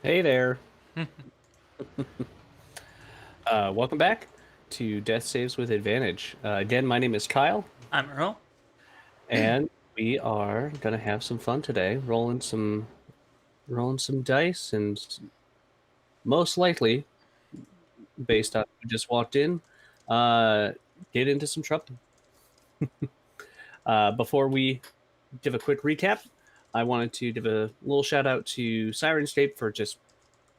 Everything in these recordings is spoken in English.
Hey there. Welcome back to Death Saves with Advantage. Again, my name is Kyle, I'm Earl. and we are gonna have some fun today, rolling some dice, and most likely, based on who just walked in, uh, get into some trouble. Before we give a quick recap, I wanted to give a little shout out to Sirenscape for just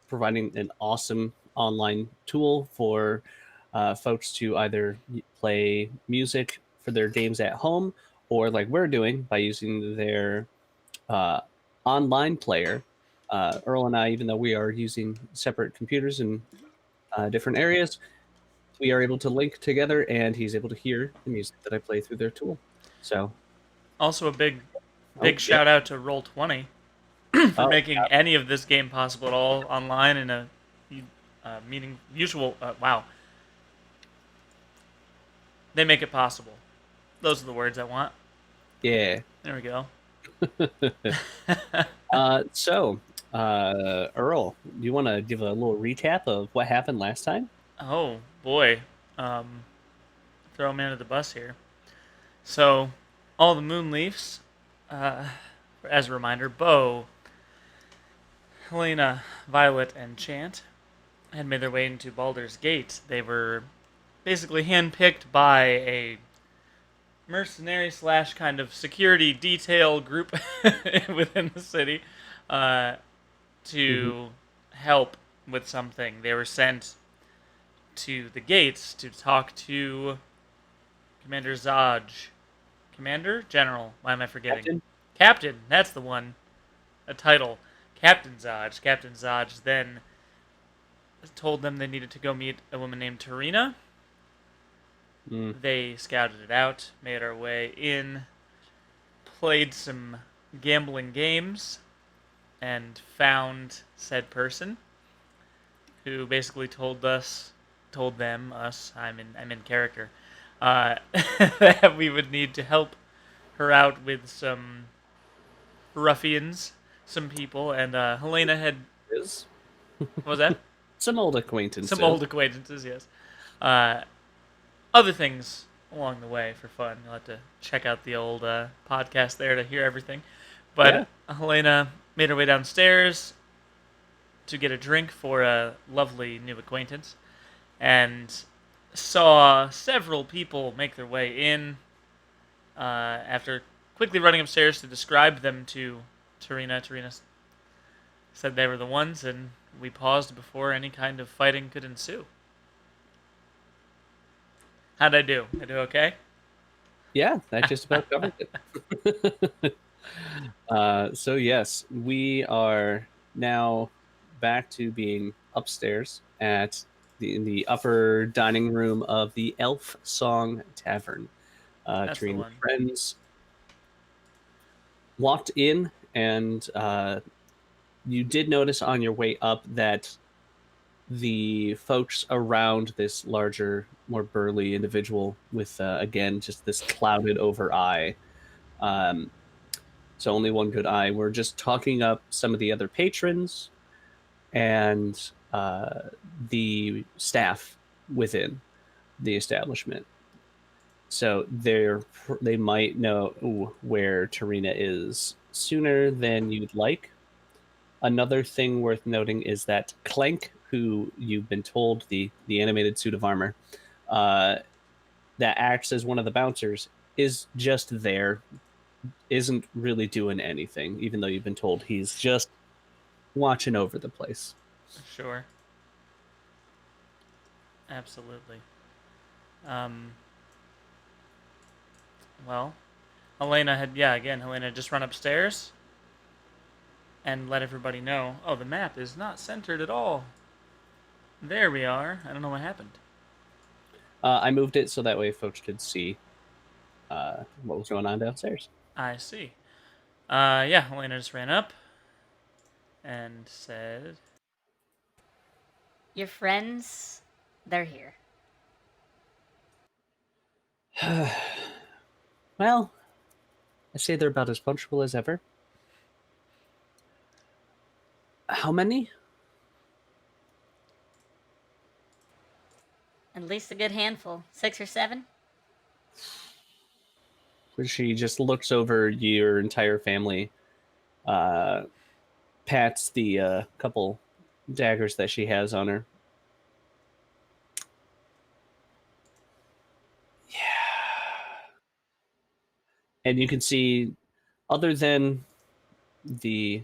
providing an awesome online tool for folks to either play music for their games at home or like we're doing by using their uh, online player. Earl and I, even though we are using separate computers in different areas, we are able to link together and he's able to hear the music that I play through their tool. So, Also, a big, oh, big yeah. shout out to Roll20 for Oh, making any of this game possible at all online in a meaning usual. Wow, they make it possible. Those are the words I want. yeah. There we go. So, Earl, do you want to give a little recap of what happened last time? Oh boy, um, throw me under the bus here. So, all the Moonleafs, uh, as a reminder, Bo, Helena, Violet, and Chant had made their way into Baldur's Gate. They were basically handpicked by a mercenary slash kind of security detail group within the city uh, Hmm. to help with something. They were sent to the gates to talk to Commander Zaj. Commander? General. Why am I forgetting? Captain? Captain. That's the one. A title. Captain Zaj. Captain Zaj then told them they needed to go meet a woman named Tarina. Mm. They scouted it out, made our way in, played some gambling games, and found said person who basically told them, us, I'm in character, that we would need to help her out with some ruffians, some people, and Helena had, Is what was that? some old Some acquaintances. old acquaintances, yes. Uh, Other things along the way for fun. You'll have to check out the old podcast there to hear everything. Yeah. But Helena made her way downstairs to get a drink for a lovely new acquaintance and saw several people make their way in after quickly running upstairs to describe them to Tarina. Tarina said they were the ones, and we paused before any kind of fighting could ensue. How'd I do? I do okay? Yeah, that just about covers it. So yes, we are now back to being upstairs at in the upper dining room of the Elf Song Tavern. That's the Trina's one. friends walked in, and you did notice on your way up that the folks around this larger, more burly individual with, again, just this clouded over eye. Um, so only one good eye. We're just talking up some of the other patrons and the staff within the establishment. So they might know where Tarina is sooner than you'd like. Another thing worth noting is that Clank, who you've been told the animated suit of armor, uh, that acts as one of the bouncers, is just there, isn't really doing anything, even though you've been told he's just watching over the place. Sure. Absolutely. Um, well, Helena had, yeah, again, Helena had just run upstairs and let everybody know, oh, the map is not centered at all. There we are. I don't know what happened. I moved it so that way folks could see what was going on downstairs. I see. Yeah, Helena just ran up and said, Your friends, they're here. Well, I say they're about as punctual as ever. How many? At least a good handful. 6 or 7? She just looks over your entire family, uh, pats the couple daggers that she has on her. Yeah. And you can see, other than the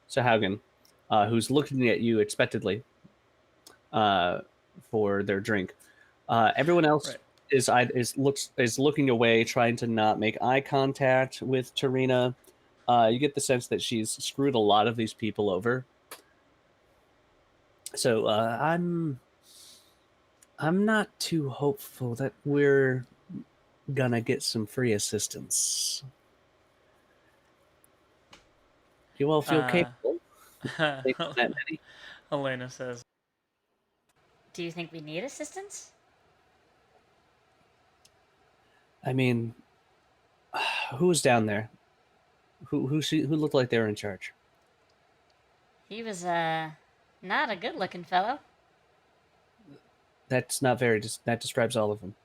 Sahaugen, who's looking at you expectantly uh, for their drink, everyone else Right. is looking away, trying to not make eye contact with Tarina. You get the sense that she's screwed a lot of these people over. So I'm not too hopeful that we're gonna get some free assistance. You all feel Uh, capable taking on that many? Helena says, Do you think we need assistance? I mean, who was down there? Who looked like they were in charge? He was, not a good looking fellow. That's not very. That describes all of them.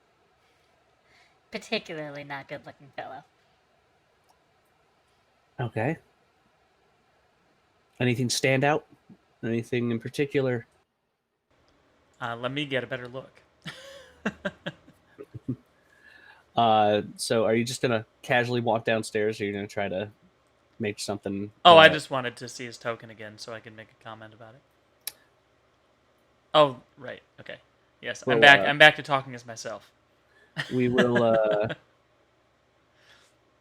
Particularly not good looking fellow. Okay. Anything stand out? Anything in particular? let me get a better look. So are you just gonna casually walk downstairs, or are you gonna try to make something? Oh, I just wanted to see his token again so I could make a comment about it. Oh, right. Okay. Yes, I'm Well, back. I'm back to talking as myself. we will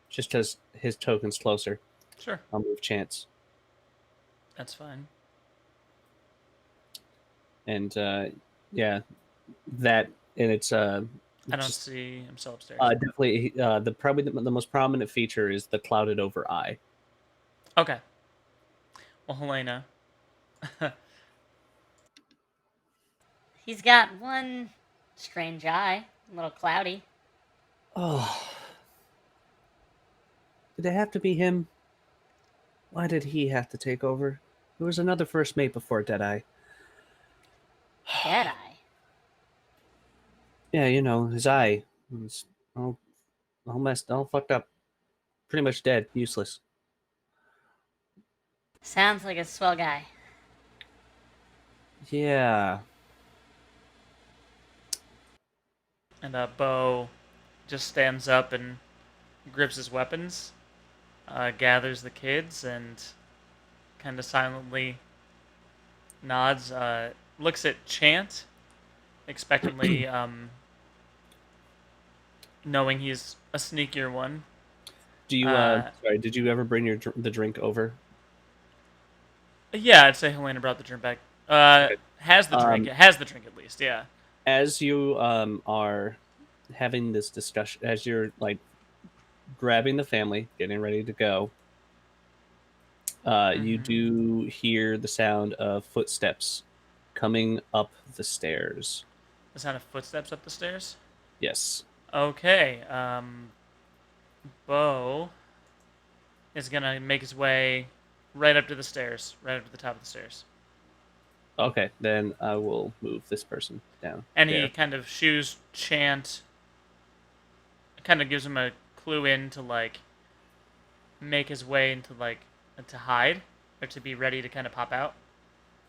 just as his token's closer. Sure, I'll move Chance, that's fine. and yeah, that and it's I don't just see. I'm still upstairs. definitely the probably the most prominent feature is the clouded over eye. Okay. Well, Helena. He's got one strange eye, a little cloudy. Oh, did it have to be him? Why did he have to take over? There was another first mate before Deadeye. Dead eye. Yeah, you know, his eye was all, all messed, all fucked up. Pretty much dead, useless. Sounds like a swell guy. Yeah. And Bo just stands up and grips his weapons, gathers the kids, and kind of silently nods. Looks at Chant expectantly, knowing he's a sneakier one. Do you, Uh, sorry, did you ever bring the drink over? yeah, I'd say Helena brought the drink back. Okay. Has the drink. Um, It has the drink at least. Yeah. as you are having this discussion, as you're like grabbing the family, getting ready to go, you Mm-hmm. do hear the sound of footsteps coming up the stairs. The sound of footsteps up the stairs. Yes. Okay. Bo is gonna make his way right up to the stairs, right up to the top of the stairs, Okay, then I will move this person down and he there. kind of shoos Chant. Kind of gives him a clue in to like make his way into like to hide or to be ready to kind of pop out.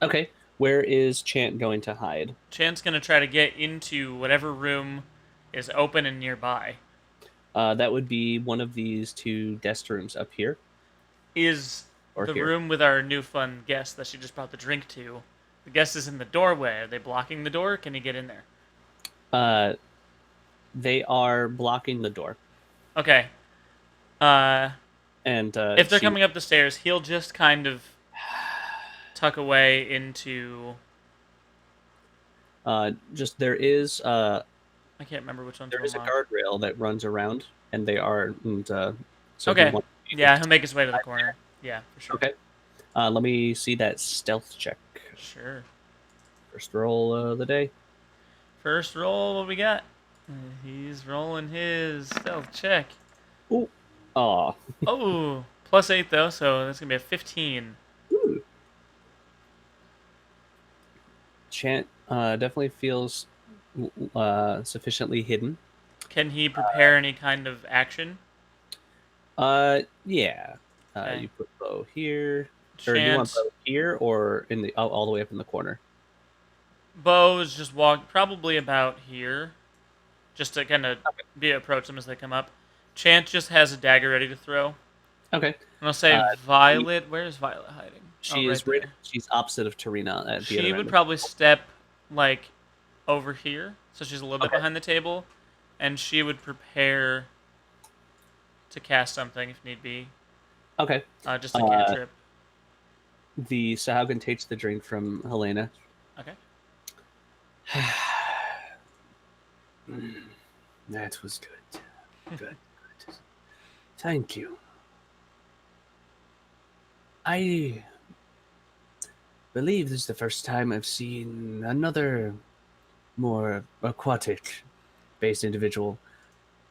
Okay, where is Chant going to hide? Chant's gonna try to get into whatever room is open and nearby. That would be one of these two desk rooms up here Is or the here. room with our new fun guest that she just brought the drink to? The guest is in the doorway. Are they blocking the door? Can he get in there? Uh, they are blocking the door, Okay. Uh, and if they're she coming up the stairs, he'll just kind of tuck away into. just I can't remember which ones there to is a unlock. guardrail that runs around, and they are and so he Okay. wants. Yeah, he'll make his way to the corner. Yeah, for sure. Okay. Let me see that stealth check. Sure. First roll of the day. First roll, what we got? He's rolling his stealth check. Ooh. Aw. Oh, +8 though, so that's gonna be a 15. Ooh. Chant definitely feels sufficiently hidden. Can he prepare any kind of action? Yeah. Okay. You put bow here, or do you want Chant. bow here or in the all the way up in the corner? Bo is just walk probably about here, just to kind of be approach them as they come up. Chant just has a dagger ready to throw. Okay. And I'll say Uh, she, Violet. Where's Violet hiding? Oh, she right is right. there. She's opposite of Tarina at the She other would end. probably step like over here, so she's a little bit Okay. behind the table, and she would prepare to cast something if need be. Okay. Just a Uh, cantrip. the Sahagin takes the drink from Helena. Okay. That was good. Good. Good. Thank you. I believe this is the first time I've seen another more aquatic based individual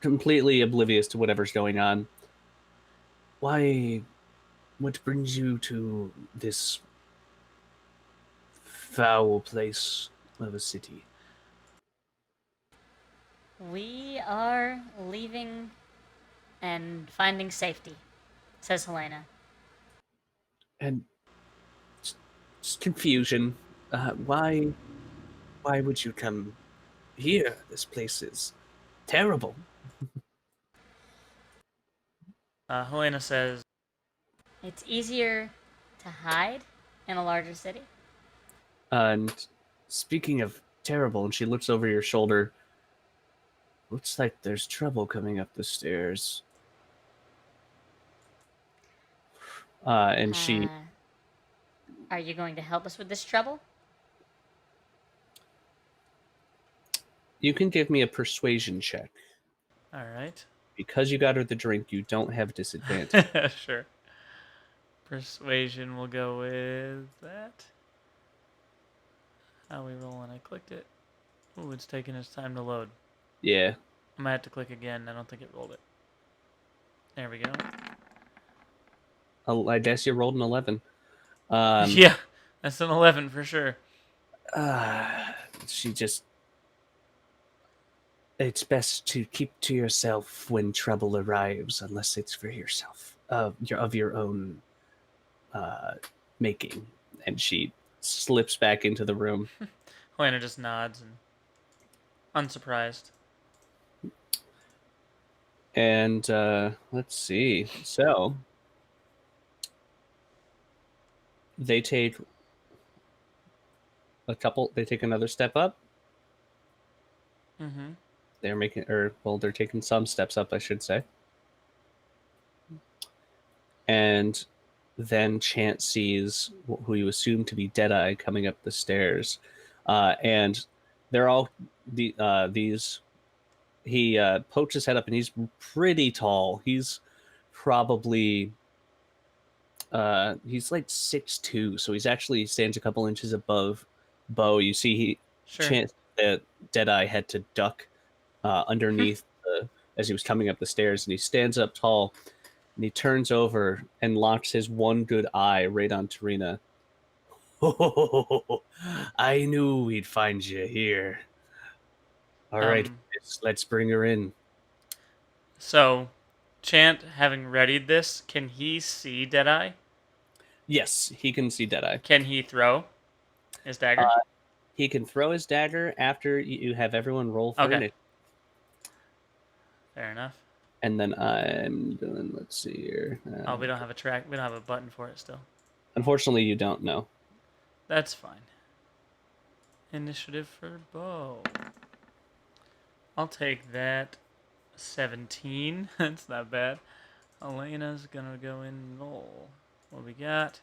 completely oblivious to whatever's going on. Why? What brings you to this foul place of a city? We are leaving and finding safety, says Helena. And just confusion. Why? Why would you come here? This place is terrible. Helena says, It's easier to hide in a larger city. And speaking of terrible, and she looks over your shoulder. Looks like there's trouble coming up the stairs. And she, Uh, are you going to help us with this trouble? you can give me a persuasion check. "All right, Because you got her the drink, you don't have disadvantage. sure." Persuasion will go with that. How we rolling? I clicked it. Ooh, it's taking its time to load. Yeah. I might have to click again. I don't think it rolled it. There we go. I guess you rolled an 11. Um, Yeah, that's an 11 for sure. uh, she just. It's best to keep to yourself when trouble arrives, unless it's for yourself, of your own uh, making. And she slips back into the room. Helena just nods and unsurprised. And let's see. So they take they take another step up. Mm-hmm. They're making, or well, they're taking some steps up, I should say. And then Chant sees who you assume to be Deadeye coming up the stairs, and they're all these. He pokes his head up, and he's pretty tall. He's probably he's like 6'2", so he's actually stands a couple inches above Bo. You see, he Sure. Chant that Deadeye had to duck underneath as he was coming up the stairs, and he stands up tall, and he turns over and locks his one good eye right on Tarina. Oh, I knew we'd find you here. All right, Um, let's bring her in. so, Chant, having readied this, can he see Deadeye? Yes, he can see Deadeye. Can he throw his Uh, dagger? he can throw his dagger after you have everyone roll for Okay, it, fair enough. and then I'm doing. Let's see here. Oh, we don't have a track. We don't have a button for it still. Unfortunately, you don't know. That's fine. Initiative for Bo. I'll take that. 17. That's not bad. Elena's gonna go in and roll. What we got?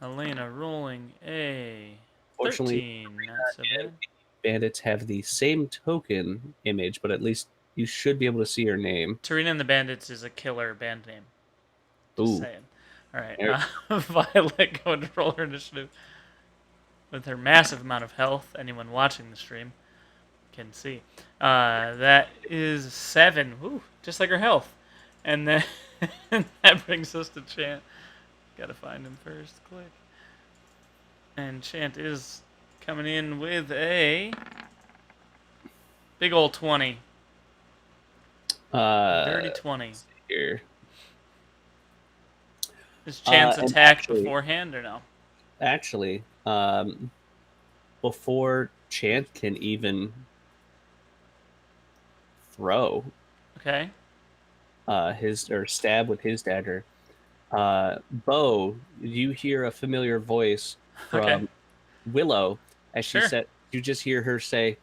Elena rolling a Fortunately, 13. Not so and bad. bandits have the same token image, but at least you should be able to see her name. Tarina and the Bandits is a killer band name. Just Ooh, saying. Alright, there- Violet going to roll her initiative. With her massive amount of health, anyone watching the stream can see. That is 7. Woo, just like her health. And then that brings us to Chant. Gotta find him first. Click. And Chant is coming in with a Big old 20. Dirty Let's 20. see here. Is Chance And attack beforehand or no? actually, before Chant can even throw Okay. his or stab with his dagger, Bo, you hear a familiar voice Okay. from Willow as she Sure. said. You just hear her say,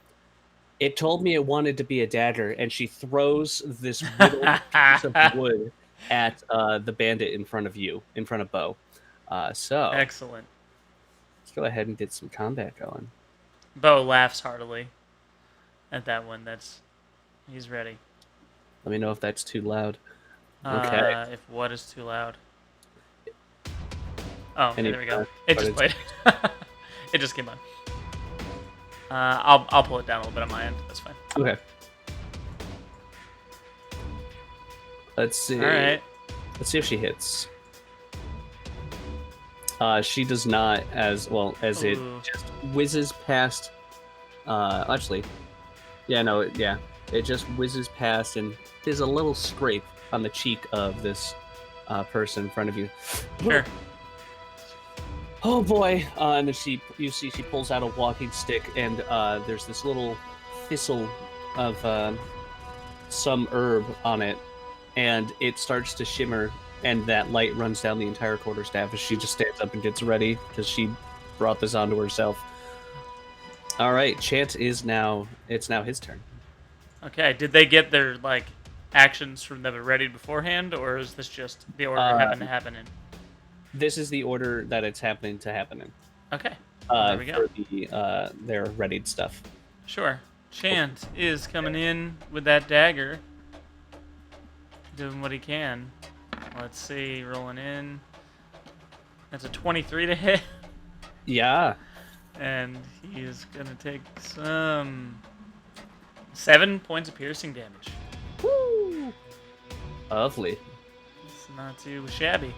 "It told me it wanted to be a dagger," and she throws this whittled piece of wood at the bandit in front of you, in front of Bo. So Excellent. let's go ahead and get some combat going. Bo laughs heartily at that one. He's ready. Let me know if that's too loud. Okay. If what is too loud? Oh, okay, Any there we go. It but just it's- played. It just came on. I'll pull it down a little bit on my end. That's fine. Okay. Let's see. All right. Let's see if she hits. She does not, as well as it Ooh. just whizzes past. Actually, yeah, no, yeah, it just whizzes past, and there's a little scrape on the cheek of this person in front of you. Sure. Oh boy! And then you see, she pulls out a walking stick, and there's this little thistle of some herb on it, and it starts to shimmer, and that light runs down the entire quarterstaff as she just stands up and gets ready because she brought this onto herself. All right, Chant is now. It's now his turn. Okay. Did they get their actions from them ready beforehand, or is this just the order it happened to happen in? This is the order that it's happening to happen in. Okay. Well, there we go. For the their readied stuff. Sure. Chant is coming in with that dagger, doing what he can. Let's see, rolling in. That's a 23 to hit, Yeah. and he is gonna take some 7 points of piercing damage. Woo! Lovely. It's not too shabby.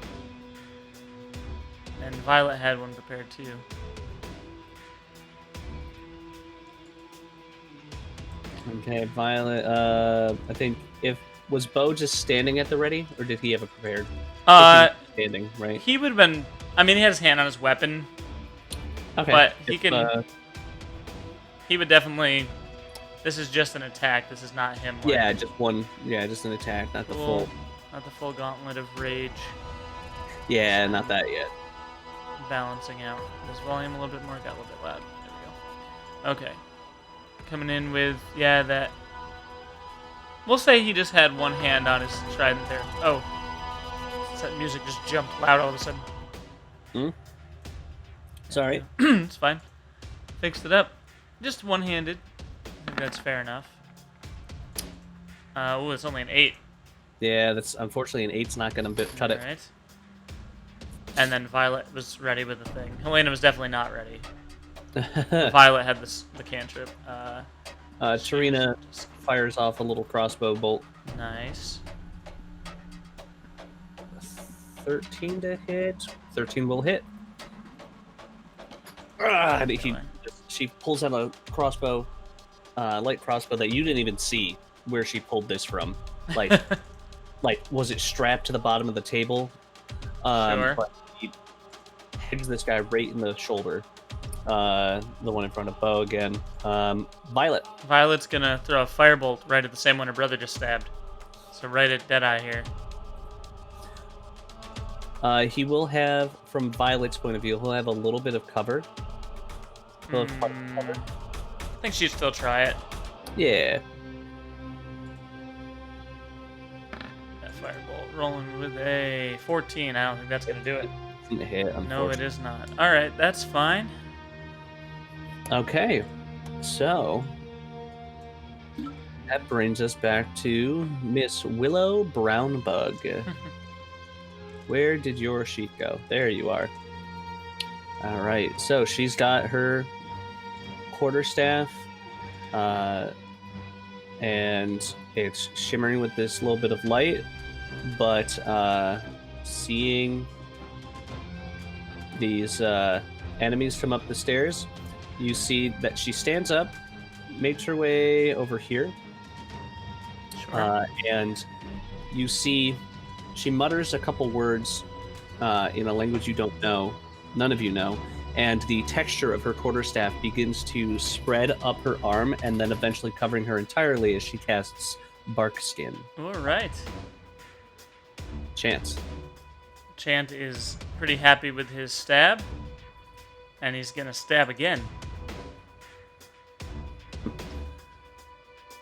And Violet had one prepared too. Okay, Violet. I think was Bo just standing at the ready, or did he have it prepared? Standing, right? He would have been. I mean, he had his hand on his weapon, Okay, but he can. He would definitely. This is just an attack. This is not him. Yeah, just one. Yeah, just an attack, not the full. Not the full gauntlet of rage. Yeah, not that yet. Balancing out his volume a little bit more. Got a little bit loud. There we go. Okay. Coming in with that. We'll say he just had one hand on his trident there. Oh, that music just jumped loud all of a sudden. Sorry. It's fine. Fixed it up. Just one-handed. I think that's fair enough. Oh, it's only an 8. Yeah, that's unfortunately an 8's not gonna cut it. Right. And then Violet was ready with the thing. Helena was definitely not ready. Violet had the cantrip. Tarina fires off a little crossbow bolt. Nice. 13 to hit. 13 will hit. She pulls out a crossbow, light crossbow that you didn't even see where she pulled this from. Like, was it strapped to the bottom of the table? Sure. But he hits this guy right in the shoulder. The one in front of Bo again. Violet. Violet's gonna throw a firebolt right at the same one her brother just stabbed. So right at Deadeye here. He will have, from Violet's point of view, he'll have a little bit of cover. He'll have cover. I think she'd still try it. Yeah. That firebolt rolling with a 14. I don't think that's gonna do it. Isn't a hit, No, it is not. All right, that's fine. Okay, so that brings us back to Miss Willow Brownbug. Where did your sheet go? There you are. All right, so she's got her quarterstaff, and it's shimmering with this little bit of light, but seeing these enemies come up the stairs, you see that she stands up, makes her way over here, Sure. and you see she mutters a couple words in a language you don't know, none of you know, and the texture of her quarterstaff begins to spread up her arm and then eventually covering her entirely as she casts Bark Skin. All right. Chance. Chant is pretty happy with his stab, and he's gonna stab again.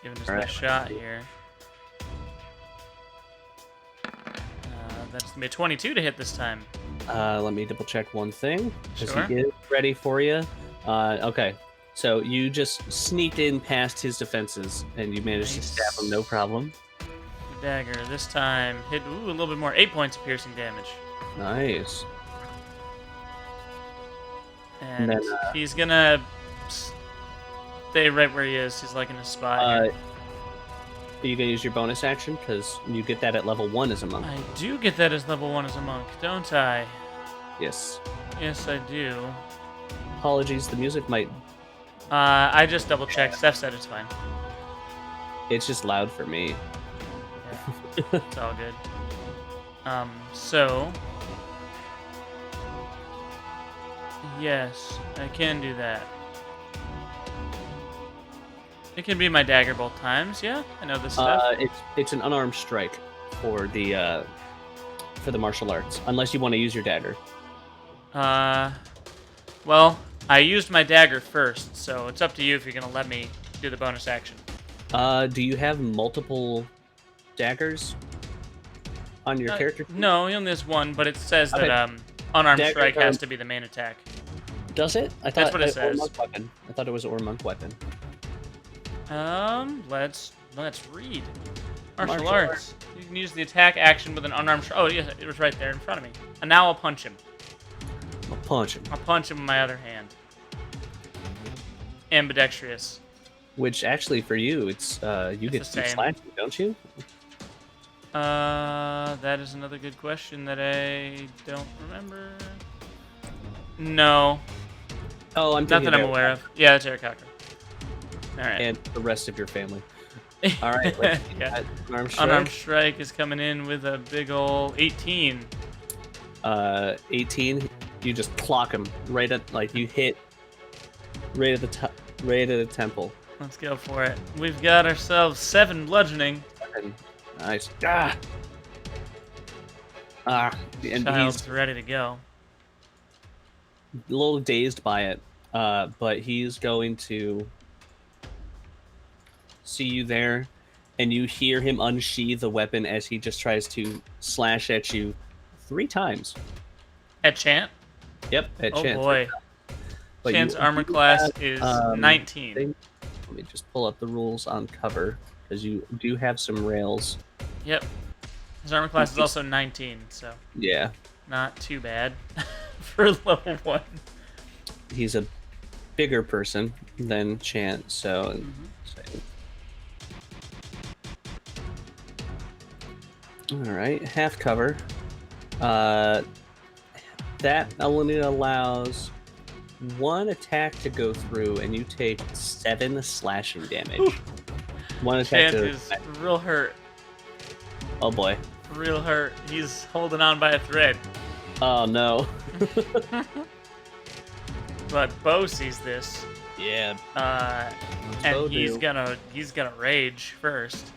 Giving his All right. best shot here. That's gonna be a 22 to hit this time. Let me double check one thing. Because Sure. he is ready for you. Okay. So you just sneaked in past his defenses and you managed to stab him, no problem. Dagger this time hit a little bit more. 8 points of piercing damage. Nice. And then, he's gonna stay right where he is. He's like in a spot. Here. Are you gonna use your bonus action? Because you get that at level 1 as a monk. I do get that as level 1 as a monk, don't I? Yes. Yes, I do. Apologies, the music might... I just double checked. Steph said it's fine. It's just loud for me. Yeah, it's all good. So... Yes, I can do that. It can be my dagger both times, yeah? I know this stuff. It's an unarmed strike for the martial arts, unless you want to use your dagger. Well, I used my dagger first, so it's up to you if you're gonna let me do the bonus action. Do you have multiple daggers on your character? No, he only has one, but it says Okay. that unarmed Dagger strike has to be the main attack. Does it? I thought That's what it or says. monk weapon. I thought it was or monk weapon. Let's read. Martial arts. You can use the attack action with an unarmed strike. Oh, yeah, it was right there in front of me. And now I'll punch him. I'll punch him. I'll punch him with my other hand. Ambidextrous. Which actually for you, it's you get the to do same. slashing, don't you? That is another good question that I don't remember. No. Oh, I'm Not thinking that I'm about- aware of. Yeah, that's Eric Cocker. Alright. And the rest of your family. All right, let's see Yeah. that unarmed strike. Unarmed strike is coming in with a big ol' 18. 18. You just clock him right at you hit right at the temple. Let's go for it. We've got ourselves 7 bludgeoning. And nice. And Child's ready to go. he's a little dazed by it, but he's going to see you there, and you hear him unsheath the weapon as he just tries to slash at you 3 times. At Chant? Yep, at Oh Chance. boy. But Chant's you armor do class have, is um, 19. Let me just pull up the rules on cover, because you do have some rails. Yep. His armor class is also 19, so Yeah. not too bad for level 1. He's a bigger person than Chant, so... Alright, half cover. That only allows 1 attack to go through, and you take 7 slashing damage. 1 attack Chant to... is real hurt. Oh boy. Real hurt. He's holding on by a thread. Oh no. But Bo sees this. Yeah. And Bo he's do. gonna rage first.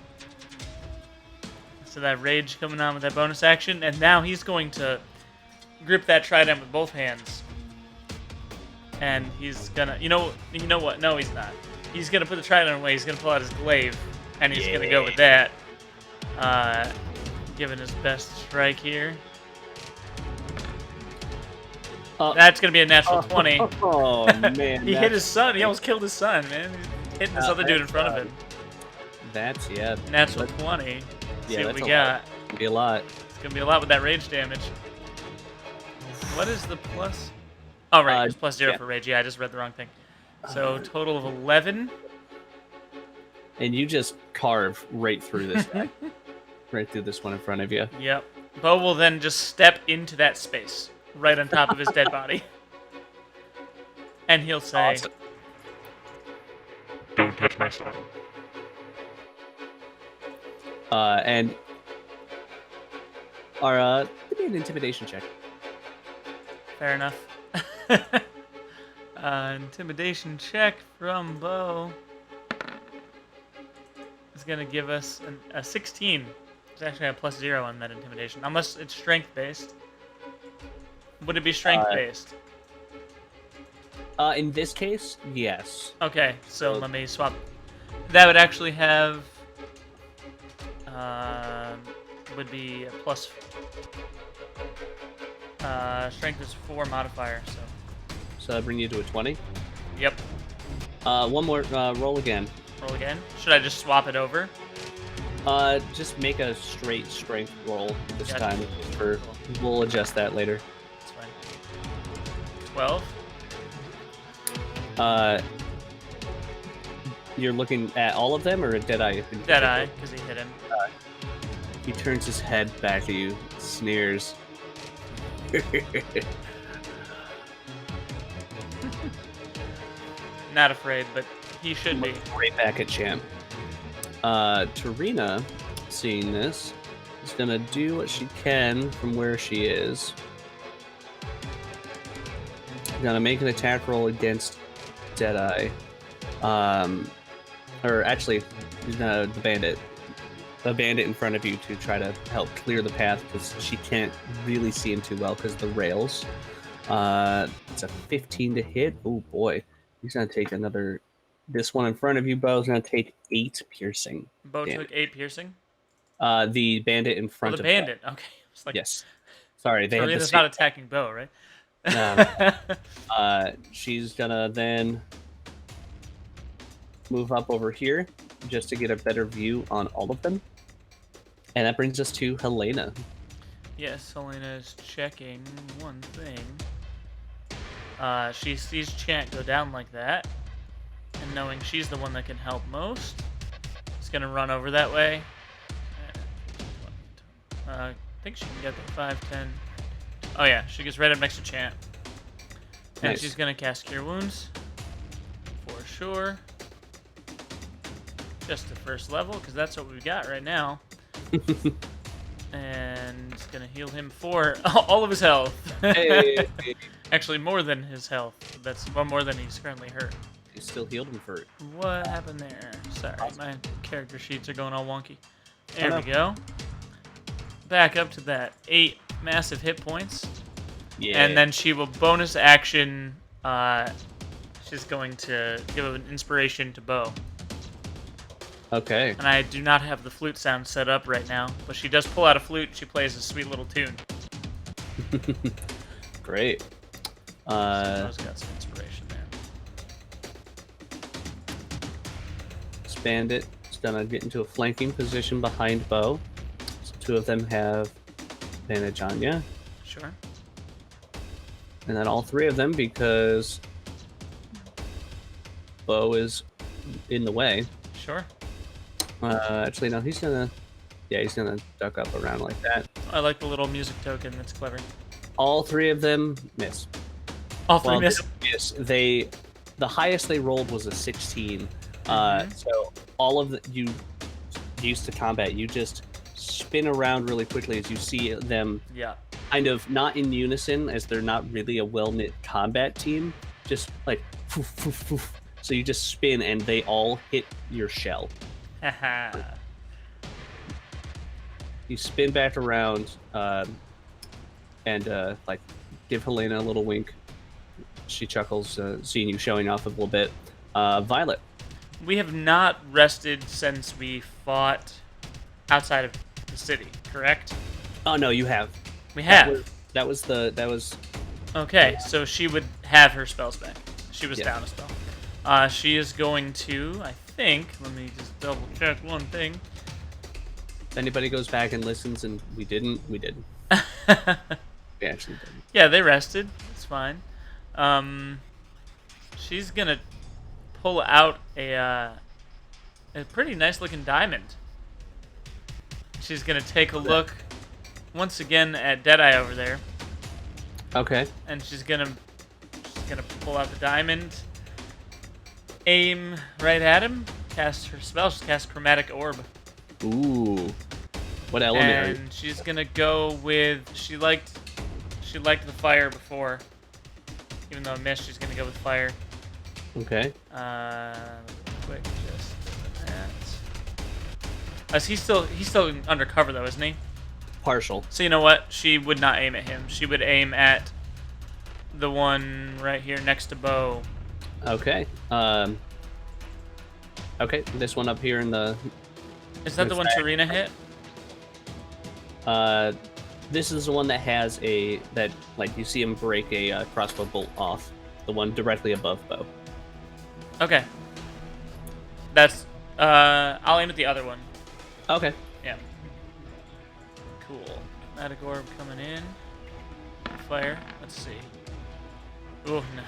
So that rage coming on with that bonus action, and now he's going to grip that trident with both hands. And he's gonna, you know what? No, he's not. He's gonna put the trident away. He's gonna pull out his glaive, and he's gonna go with that. Giving his best strike here. That's gonna be a natural 20. Oh man. He hit his son. He almost killed his son, man. He's hitting this other dude in front of him. That's Natural 20. See what we got. It'll be a lot. It's gonna be a lot with that rage damage. What is the plus? Oh right, it's plus 0 yeah. for rage. Yeah, I just read the wrong thing. So total of 11. And you just carve right through this guy. Right through this one in front of you. Yep. Bo will then just step into that space, right on top of his dead body. And he'll say, Awesome. Don't touch my stuff. And give me an intimidation check. Fair enough. Intimidation check from Bo is going to give us a 16. It's actually a +0 on that intimidation, unless it's strength based. Would it be strength based? In this case, yes. Okay, so let me swap. That would actually have would be a plus. Strength is 4 modifier, so. So that bring you to a 20. Yep. One more. Roll again. Roll again. Should I just swap it over? Just make a straight strength roll this Gotcha. time. Cool. We'll adjust that later. That's fine. 12. You're looking at all of them, or at Deadeye? Deadeye, because he hit him. He turns his head back at you, sneers. Not afraid, but he should be. Right back at Champ. Tarina, seeing this, is gonna do what she can from where she is. Gonna make an attack roll against Deadeye. Or actually, the bandit. The bandit in front of you to try to help clear the path because she can't really see him too well because of the rails. It's a 15 to hit. Oh boy. He's gonna take another. This one in front of you, Bo, is gonna take 8 piercing. Bo took 8 piercing? The bandit in front the of bandit. Okay. It's like, yes. Sorry, they have the Tarina's same. not attacking Bo, right? She's gonna then move up over here just to get a better view on all of them. And that brings us to Helena. Yes, Helena is checking one thing. She sees Chant go down like that, and knowing she's the one that can help most, is gonna run over that way. I think she can get the 5, 10. Oh yeah, she gets right up next to Chant. And Nice. she's gonna cast Cure Wounds. For sure. Just the first level, because that's what we've got right now. And it's gonna heal him for all of his health. Hey. Actually, more than his health. That's one more than he's currently hurt. You still healed him for it. What happened there? Sorry, my character sheets are going all wonky. Oh, There no. we go. Back up to that 8 massive hit points. Yeah. And then she will bonus action. She's going to give an inspiration to Bo. Okay. And I do not have the flute sound set up right now, but she does pull out a flute. She plays a sweet little tune. Great. Bo's got some inspiration there. This bandit is gonna get into a flanking position behind Bo. So 2 of them have advantage on you. Sure. And then all 3 of them, because Bo is in the way. Sure. Actually, no, he's gonna duck up around like that. I like the little music token. That's clever. All 3 of them miss. All 3 Well, miss. Yes, the highest they rolled was a 16. Mhm. So all of you used to combat, you just spin around really quickly as you see them Yeah. kind of not in unison, as they're not really a well-knit combat team. Just like, poof, poof, poof. So you just spin and they all hit your shell. Haha. You spin back around and like give Helena a little wink. She chuckles, seeing you showing off a little bit. Violet. We have not rested since we fought outside of the city, correct? Oh no, you have. We have. That was Okay, so she would have her spells back. She was Yeah. down a spell. She is going to, I think, let me just double check one thing. If anybody goes back and listens and we didn't. We actually didn't. Yeah, they rested. It's fine. She's gonna pull out a pretty nice looking diamond. She's gonna take a look once again at Deadeye over there, Okay. and she's gonna pull out the diamond, aim right at him. Cast her spell. She's cast Chromatic Orb. Ooh. What element are you? And she's gonna go with she liked the fire before. Even though it missed, she's gonna go with fire. Okay. Quick, just that. He's still undercover though, isn't he? Partial. So you know what? She would not aim at him. She would aim at the one right here next to Bo. Okay. Okay, this one up here in the... Is that the one Tarina hit? This is the one that has like, you see him break a crossbow bolt off. The one directly above Bo. Okay. That's, I'll aim at the other one. Okay. Yeah. Cool. Chromatic Orb coming in. Fire. Let's see. Oh, no.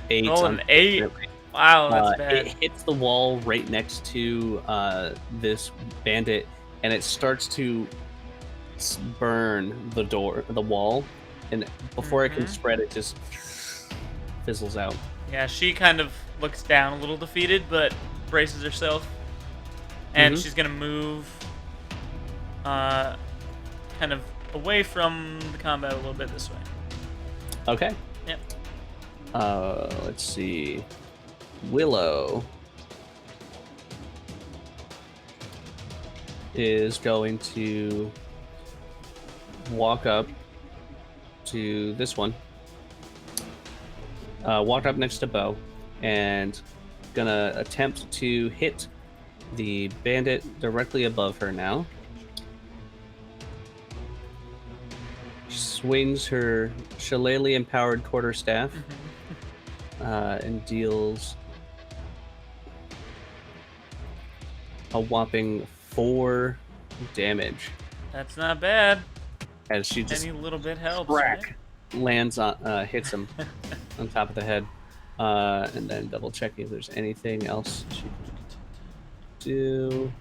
8. Roll an 8. Wow, that's bad. It hits the wall right next to this bandit, and it starts to burn the wall, and before it can spread, it just fizzles out. Yeah, she kind of looks down a little defeated, but braces herself, and she's gonna move, kind of away from the combat a little bit this way. Okay. Yep. Let's see. Willow is going to walk up to this one. Walk up next to Bo, and gonna attempt to hit the bandit directly above her now. Swings her shillelagh-empowered quarterstaff and deals a whopping 4 damage. That's not bad. As she just Any little bit helps. crack lands on, hits him on top of the head, and then double checking if there's anything else she can do.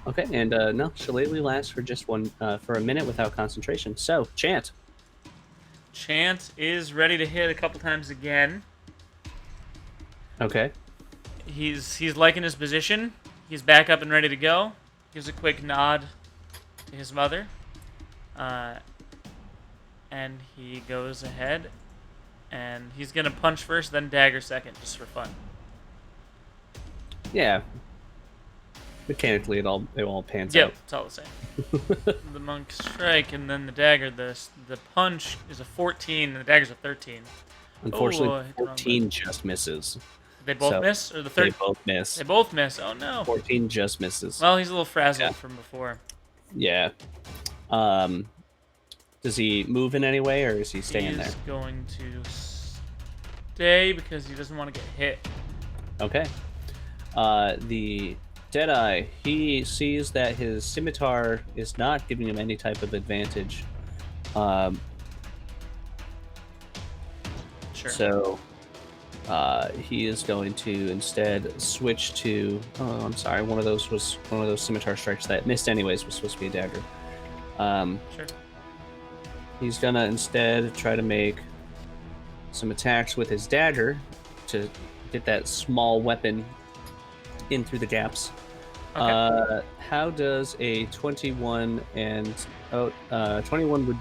Okay, and no, shillelagh lasts for just for a minute without concentration. So, Chant. Chant is ready to hit a couple times again. Okay. He's liking his position. He's back up and ready to go. Gives a quick nod to his mother. And he goes ahead. And he's going to punch first, then dagger second, just for fun. Yeah. Mechanically, it all pans Yep, out. it's all the same. The monk strike, and then the dagger. The punch is a 14, and the dagger's a 13. Unfortunately, Oh, 14 just misses. They both miss? Or the third? They both miss. They both miss. Oh, no. 14 just misses. Well, he's a little frazzled from before. Yeah. Does he move in any way, or is he staying there? He's going to stay because he doesn't want to get hit. Okay. The Deadeye, he sees that his scimitar is not giving him any type of advantage. Sure. So he is going to instead switch to... Oh, I'm sorry. One of those scimitar strikes that missed anyways was supposed to be a dagger. Sure. He's going to instead try to make some attacks with his dagger to get that small weapon in through the gaps. Okay. How does a 21 and 21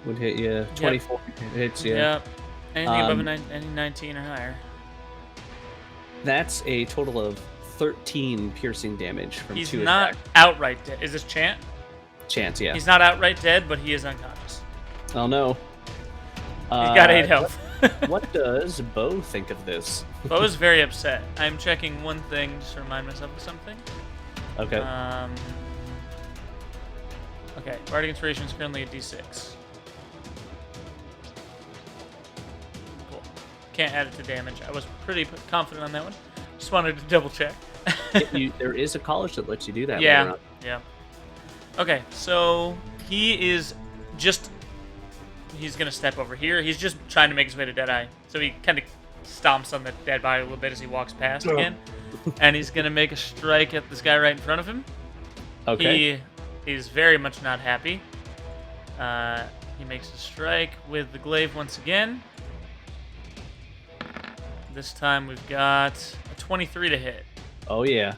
would hit you? 24 hits you. Yep. Anything above any 19 or higher. That's a total of 13 piercing damage from He's 2 not attacks. outright dead. Is this Chant? Chance, yeah. He's not outright dead, but he is unconscious. Oh no. He's got 8 health. What does Bo think of this? Bo is very upset. I'm checking one thing just to remind myself of something. Okay. Okay, Bardic Inspiration is currently a D6. Cool. Can't add it to damage. I was pretty confident on that one. Just wanted to double check. There is a college that lets you do that. Yeah, later on. yeah. Okay, so he's gonna step over here. He's just trying to make his way to Deadeye. So he kind of stomps on the dead body a little bit as he walks past again. And he's gonna make a strike at this guy right in front of him. Okay. He is very much not happy. He makes a strike with the glaive once again. This time we've got a 23 to hit. Oh, yeah.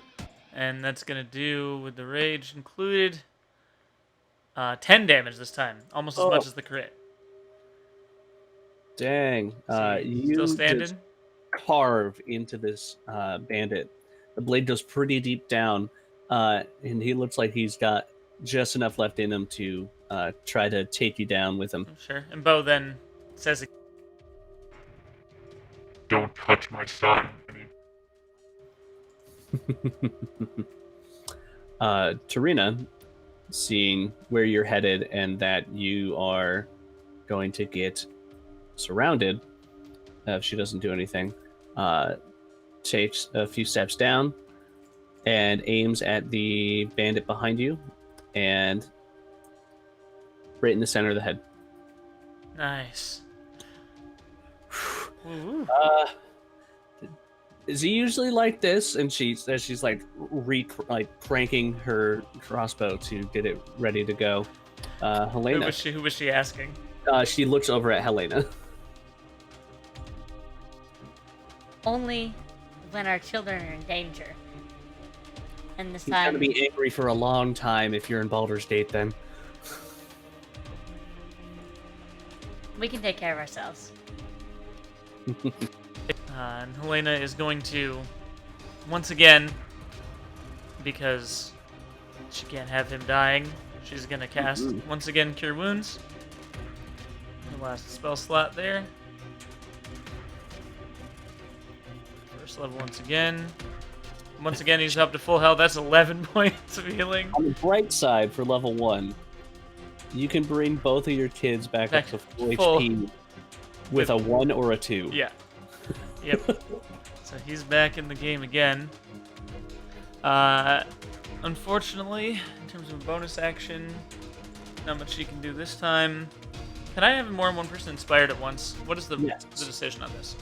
And that's going to do, with the rage included, 10 damage this time. Almost as much as the crit. Dang. Is he still You standing? just carve into this bandit. The blade goes pretty deep down, and he looks like he's got just enough left in him to try to take you down with him. Sure. And Bo then says, Don't touch my son. Tarina, seeing where you're headed and that you are going to get surrounded if she doesn't do anything, takes a few steps down and aims at the bandit behind you and right in the center of the head. nice. Is he usually like this? And she's like cranking her crossbow to get it ready to go. Helena. Who was she asking? She looks over at Helena. Only when our children are in danger. And this He's gonna time, be angry for a long time if you're in Baldur's Gate. Then we can take care of ourselves. And Helena is going to, once again, because she can't have him dying, she's going to cast, once again, Cure Wounds. The last spell slot there. First level once again. Once again, he's up to full health. That's 11 points of healing. on the bright side, for level 1, you can bring both of your kids back up to full HP with a 1 or a 2. Yeah. Yep. So he's back in the game again. Unfortunately, in terms of a bonus action, not much she can do this time. Can I have more than one person inspired at once? What is the decision on this?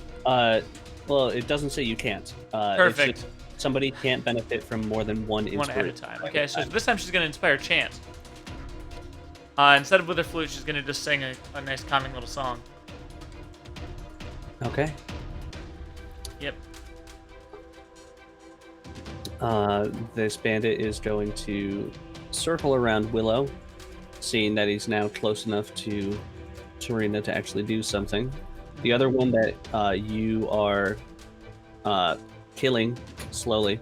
Well, it doesn't say you can't. Perfect. It's just somebody can't benefit from more than one inspiration. One at a time. Okay, so this time she's going to inspire Chant. Instead of with her flute, she's going to just sing a nice calming little song. Okay. Yep. This bandit is going to circle around Willow, seeing that he's now close enough to Tarina to actually do something. The other one that you are killing slowly,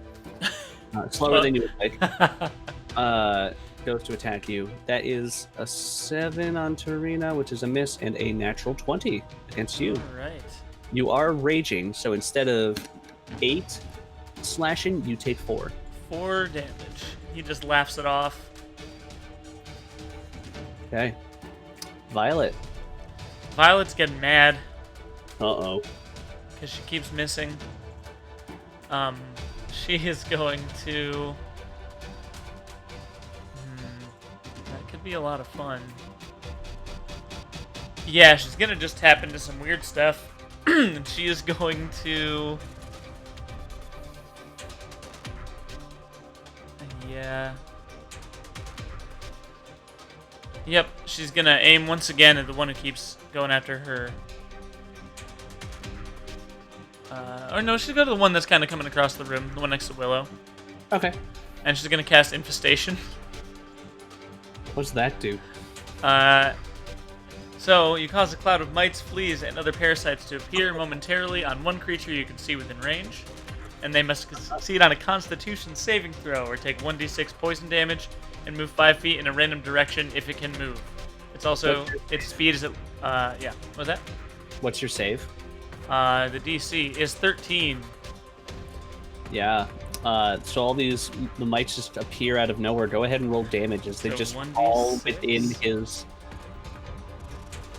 slower than you would like, goes to attack you. That is a 7 on Tarina, which is a miss, and a natural 20 against you. All right. You are raging, so instead of 8 slashing, you take 4. 4 damage. He just laughs it off. Okay. Violet. Violet's getting mad Uh-oh. because she keeps missing. She is going to... that could be a lot of fun. Yeah, she's gonna just tap into some weird stuff. And she is going to... yeah. Yep, she's gonna aim once again at the one who keeps going after her. Or no, she's go to the one that's kind of coming across the room, the one next to Willow. Okay. And she's gonna cast Infestation. What's that do? So, you cause a cloud of mites, fleas, and other parasites to appear momentarily on one creature you can see within range. And they must succeed on a Constitution saving throw or take 1d6 poison damage and move 5 feet in a random direction if it can move. It's also, its speed is at, yeah, what was that? What's your save? The DC is 13. Yeah. So all these, the mites just appear out of nowhere. Go ahead and roll damage as they So just 1d6. fall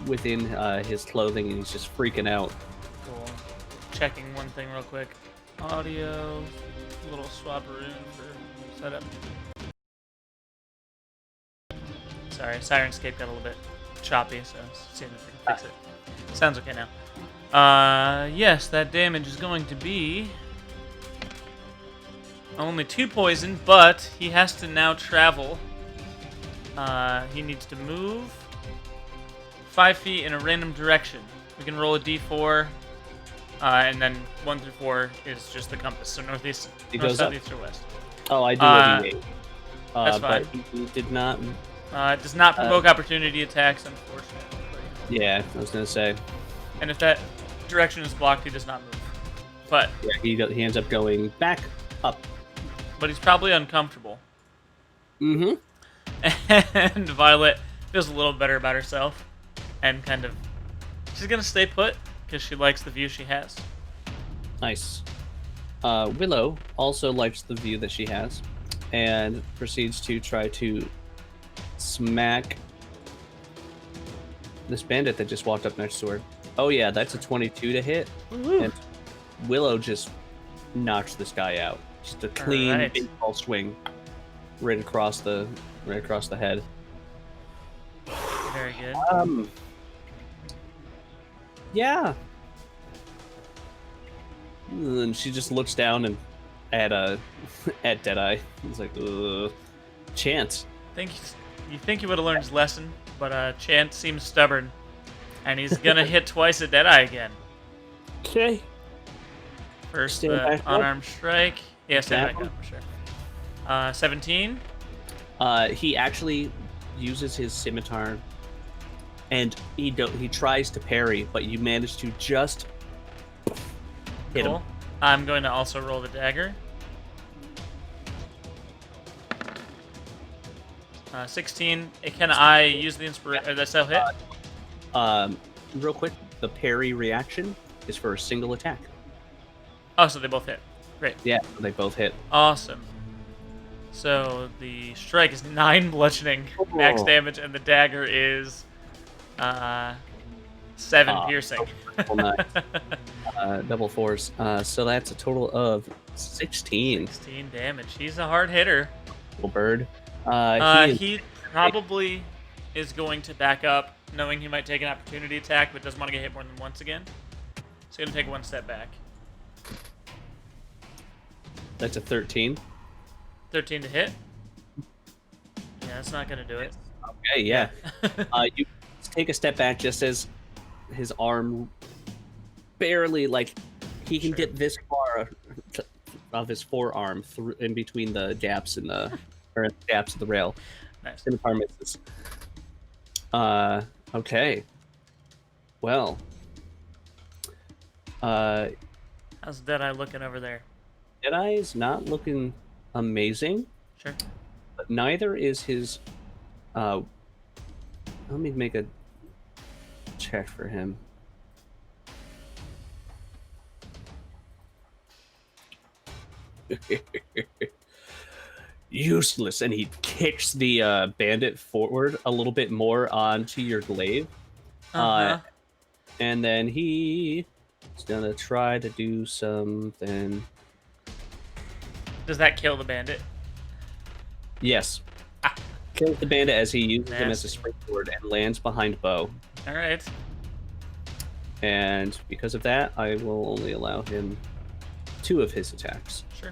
within his clothing, and he's just freaking out. Cool. Checking one thing real quick. Audio, little swapperoo for setup. Sorry, Sirenscape got a little bit choppy, so seeing if we can fix it. Sounds okay now. Yes, that damage is going to be only 2 poison, but he has to now travel. He needs to move 5 feet in a random direction. We can roll a d4 And then 1 through 4 is just the compass. So northeast, He north, goes up. south, east, or west. Oh, I do Uh, a D8. that's But fine. he did not. It does not provoke opportunity attacks, unfortunately. Yeah, I was gonna say. And if that direction is blocked, he does not move. But Yeah, he ends up going back up. he's probably uncomfortable. Mm-hmm. And Violet feels a little better about herself, and kind of she's gonna stay put because she likes the view she has. Nice. Willow also likes the view that she has, and proceeds to try to smack this bandit that just walked up next to her. Oh yeah, that's a 22 to hit, and Willow just knocks this guy out. Just a clean Alright. baseball swing, right across the head. Very good. Yeah. And she just looks down and at at Deadeye. He's like, Chance. You think he would have learned his lesson, but Chance seems stubborn, and he's gonna hit twice at Deadeye again. Okay. First, Stand the back up. unarmed strike. Yeah, stand That back up for sure. 17. He actually uses his scimitar, and he tries to parry, but you manage to just hit Cool. him. I'm going to also roll the dagger. 16. Can I use the inspiration? Or that still hit? Real quick, the parry reaction is for a single attack. Oh, so they both hit. Great. Yeah, they both hit. Awesome. So the strike is 9 bludgeoning max Oh. damage, and the dagger is 7 piercing. Double fours. So that's a total of 16. 16 damage. He's a hard hitter. Little bird. He probably is going to back up, knowing he might take an opportunity attack, but doesn't want to get hit more than once again. He's going to take 1 step back. That's a 13. 13 to hit. Yeah, that's not going to do it. Okay, yeah. You take a step back just as his arm barely, like, he can get this far of his forearm through in between the gaps in the gaps of the rail. Nice. Scimitar misses. Okay. Well. How's Deadeye looking over there? Deadeye's not looking amazing, Sure. but neither is his. Let me make a check for him. Useless, and he kicks the bandit forward a little bit more onto your glaive. Uh-huh. And then he's gonna try to do something. Does that kill the bandit? Yes. Kills the bandit as he uses him as a Nasty. springboard and lands behind Bo. All right. And because of that, I will only allow him 2 of his attacks. Sure.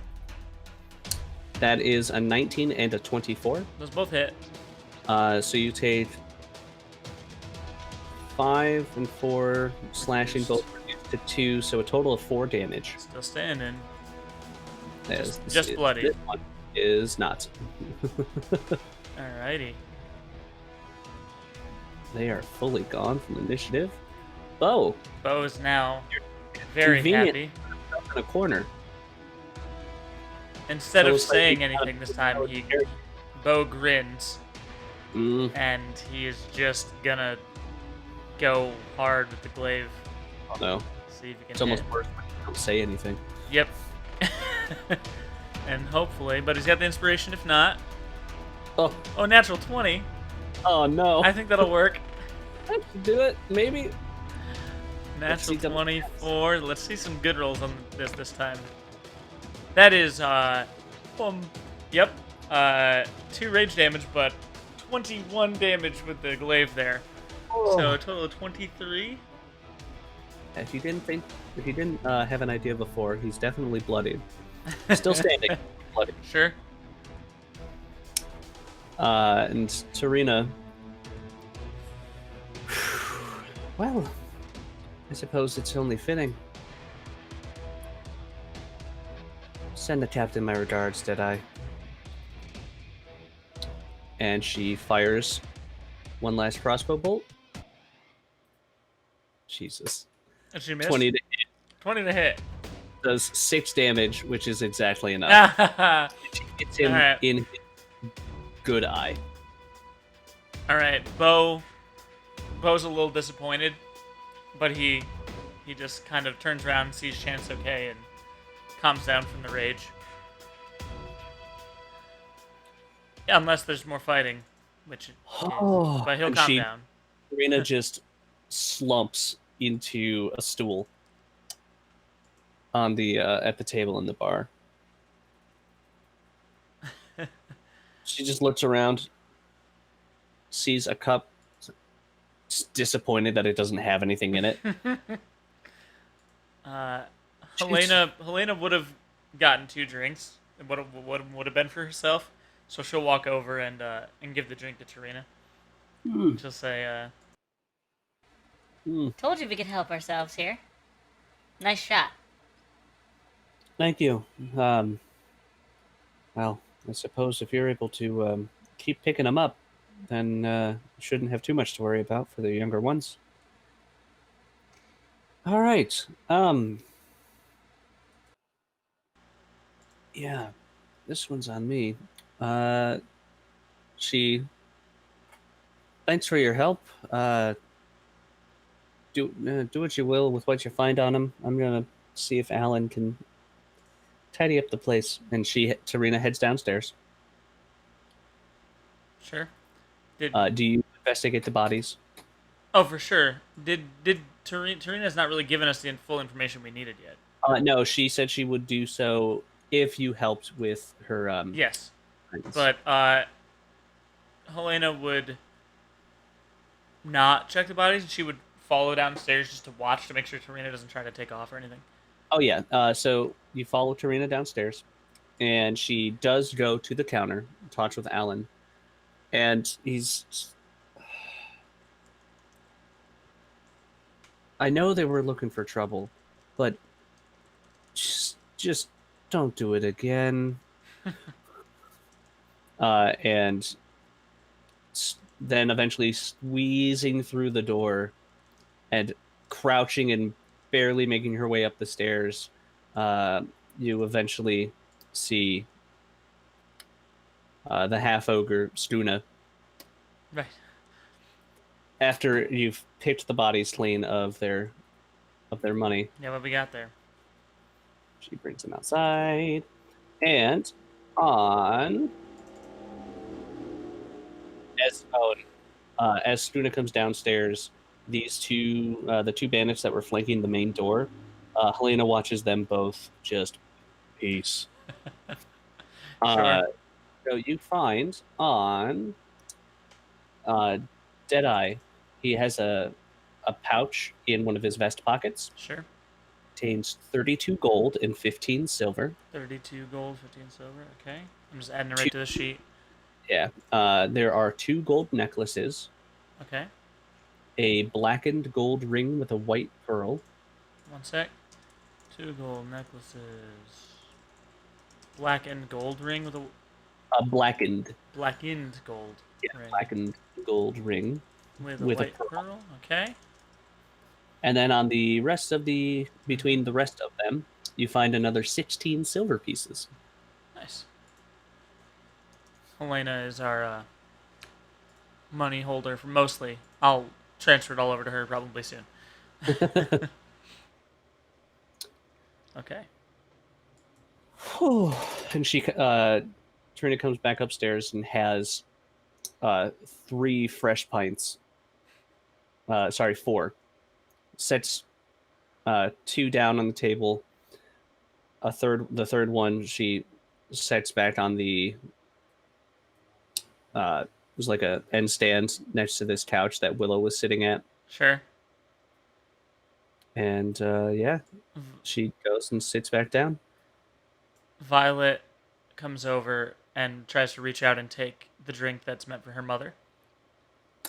That is a 19 and a 24. Those both hit. So you take 5 and 4 slashing, both reduced to 2, so a total of 4 damage. Still standing. As Just bloody. This one is not. Alrighty. They are fully gone from initiative. Bo, Bo is now very convenient. happy. in a corner. Instead So of it's like saying he- anything this time, Bo grins, and he is just gonna go hard with the glaive. Oh no. See if he can It's almost hit. worse when you don't say anything. Yep. And hopefully, but he's got the inspiration if not. Oh, Oh, natural 20. oh no. I think that'll work. I should do it, maybe. Let's Natural see double 24. Let's see some good rolls on this time. That is, yep, 2 rage damage, but 21 damage with the glaive there. So a total of 23. If you didn't have an idea before, he's definitely bloodied. Still standing, bloodied. Sure. And Tarina. Well, I suppose it's only fitting. Send the captain my regards, Deadeye. And she fires one last crossbow bolt. Jesus. And she missed. 20 20 to hit. does 6 damage, which is exactly enough. All She hits him right. in his good eye. Alright, Bo's a little disappointed, but he just kind of turns around and sees Chance okay and calms down from the rage. Yeah, unless there's more fighting, which is, but he'll And calm down. Tarina just slumps into a stool on the at the table in the bar. She just looks around, sees a cup, disappointed that it doesn't have anything in it. Helena would have gotten 2 drinks. It would have been for herself. So she'll walk over and give the drink to Tarina. She'll say, Told you we could help ourselves here. Nice shot. Thank you. Well, I suppose if you're able to keep picking them up, then you shouldn't have too much to worry about for the younger ones. All right. Yeah, this one's on me. She. Thanks for your help. Do what you will with what you find on him. I'm gonna see if Alan can tidy up the place. And Tarina heads downstairs. sure. Did Do you investigate the bodies? Oh, for sure. Did Tarina's not really given us the full information we needed yet. No, she said she would do so if you helped with her. Yes, things. but Helena would not check the bodies. She would follow downstairs just to watch to make sure Tarina doesn't try to take off or anything. Oh yeah. So you follow Tarina downstairs, and she does go to the counter, talks with Alan, and he's. I know they were looking for trouble, but just don't do it again. And then eventually squeezing through the door and crouching and barely making her way up the stairs, you eventually see the half ogre Stuna. Right. After you've picked the bodies clean of their money, Yeah, what we got there? she brings them outside, and as Stuna comes downstairs, these the two bandits that were flanking the main door, Helena watches them both just peace. Sure. So you find on Deadeye, he has a pouch in one of his vest pockets. Sure. Contains 32 gold and 15 silver. 32 gold, 15 silver. Okay. I'm just adding it right to the sheet. Yeah. There are 2 gold necklaces. Okay. A blackened gold ring with a white pearl. One sec. 2 gold necklaces. Blackened gold ring with a Blackened gold ring. blackened gold ring With a with a white pearl. Okay. And then on the rest of between the rest of them, you find another 16 silver pieces. Nice. Helena is our money holder for mostly. I'll transfer it all over to her probably soon. Okay. And Trina comes back upstairs and has 3 fresh pints. Sorry, 4. Sets 2 down on the table. The third one she sets back on the it was like a end stand next to this couch that Willow was sitting at. Sure. And yeah, she goes and sits back down. Violet comes over and tries to reach out and take the drink that's meant for her mother.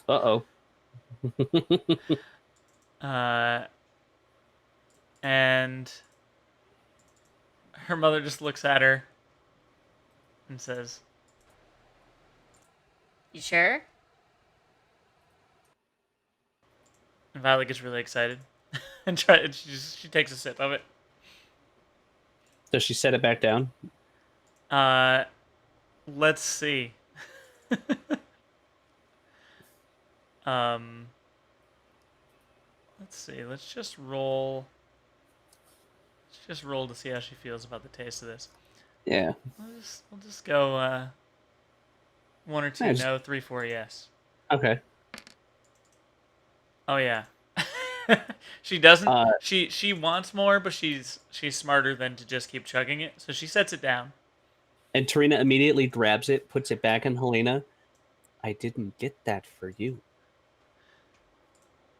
Uh-oh. And Her mother just looks at her and says, You sure? and Violet gets really excited and she takes a sip of it. Does she set it back down? Uh, let's see. um, let's see. Let's just roll. Let's just roll to see how she feels about the taste of this. Yeah. We'll just go 1 or 2 I just- no, 3, 4 yes. okay. Oh yeah. She doesn't. Uh, She wants more, but she's smarter than to just keep chugging it. So she sets it down. and Tarina immediately grabs it, puts it back in Helena. I didn't get that for you.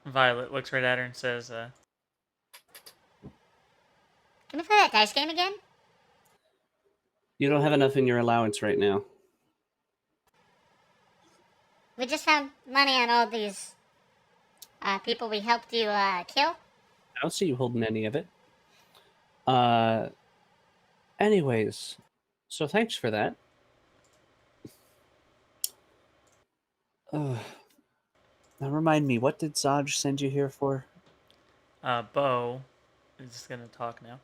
Violet looks right at her and says, Can we play that dice game again? You don't have enough in your allowance right now. We just found money on all these people we helped you kill. I don't see you holding any of it. Anyways, so thanks for that. Now remind me, what did Zaj send you here for? Bo is gonna talk now.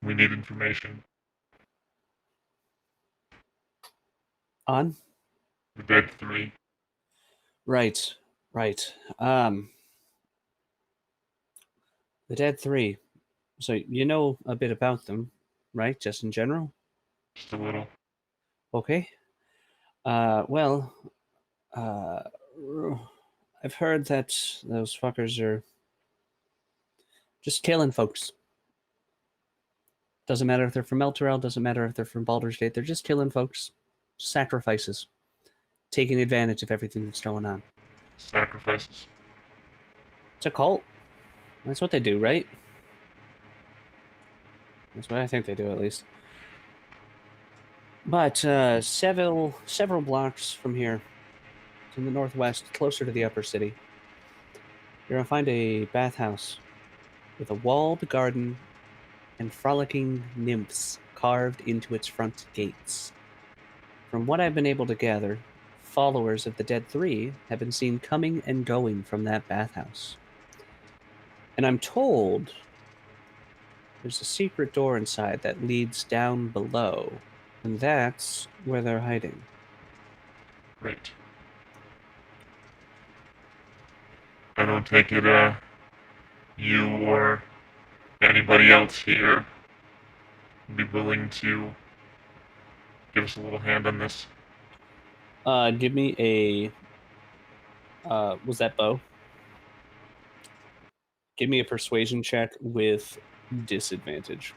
We need information. On? The dead 3. Right. The Dead Three. So you know a bit about them, right? Just in general? Just a little. Okay. Well, uh, I've heard that those fuckers are just killing folks. Doesn't matter if they're from Elturel, doesn't matter if they're from Baldur's Gate, they're just killing folks. Sacrifices. Taking advantage of everything that's going on. Sacrifices. It's a cult. That's what they do, right? That's what I think they do, at least. But several blocks from here, in the northwest, closer to the upper city, you're gonna find a bathhouse with a walled garden and frolicking nymphs carved into its front gates. From what I've been able to gather, followers of the Dead Three have been seen coming and going from that bathhouse. And I'm told there's a secret door inside that leads down below, and that's where they're hiding. Right. I don't take it, you or anybody else here would be willing to give us a little hand on this. Give me a. Was that Bo? Give me a persuasion check with disadvantage.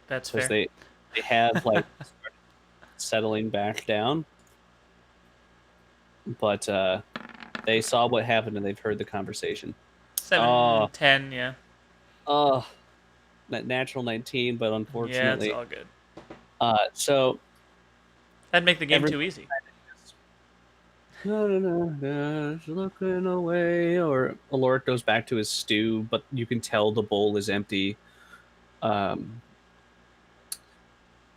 That's Because fair. they have, like, settling back down. But they saw what happened and they've heard the conversation. 7, 10, yeah. Oh, that natural 19, but Yeah, unfortunately. it's all good. So. That'd make the game too easy. No, looking away. Or Aloric goes back to his stew, but you can tell the bowl is empty.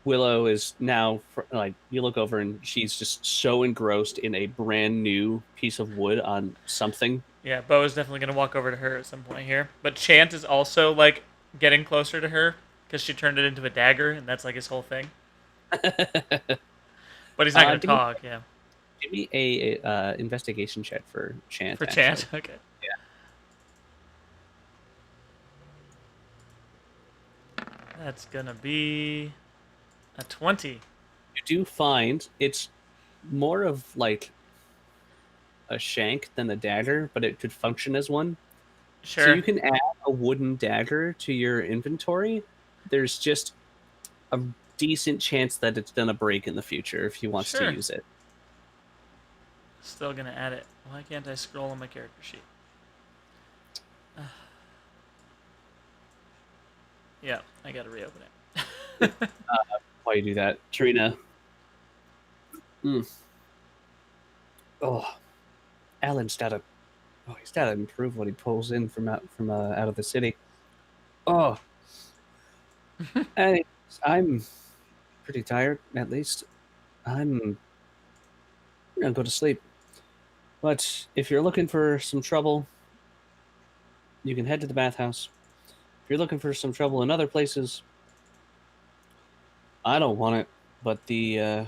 Willow is now, like, you look over and she's just so engrossed in a brand new piece of wood on something. Yeah, Bo is definitely gonna walk over to her at some point here. But Chant is also like getting closer to her because she turned it into a dagger, and that's like his whole thing. But he's not gonna talk. Yeah. Give me a investigation check for Chant. For Chant, okay. Yeah. That's gonna be a 20. You do find it's more of like a shank than a dagger, but it could function as one. Sure. So you can add a wooden dagger to your inventory. There's just a decent chance that it's gonna break in the future if he wants Sure. to use it. Still gonna add it. Why can't I scroll on my character sheet? Yeah, I gotta reopen it. While you do that, Tarina. Oh, Alan's got a Oh, he's got to improve what he pulls in from out of the city. Oh, anyways, I'm pretty tired. At least I'm gonna go to sleep. But if you're looking for some trouble, you can head to the bathhouse. If you're looking for some trouble in other places, I don't want it. But the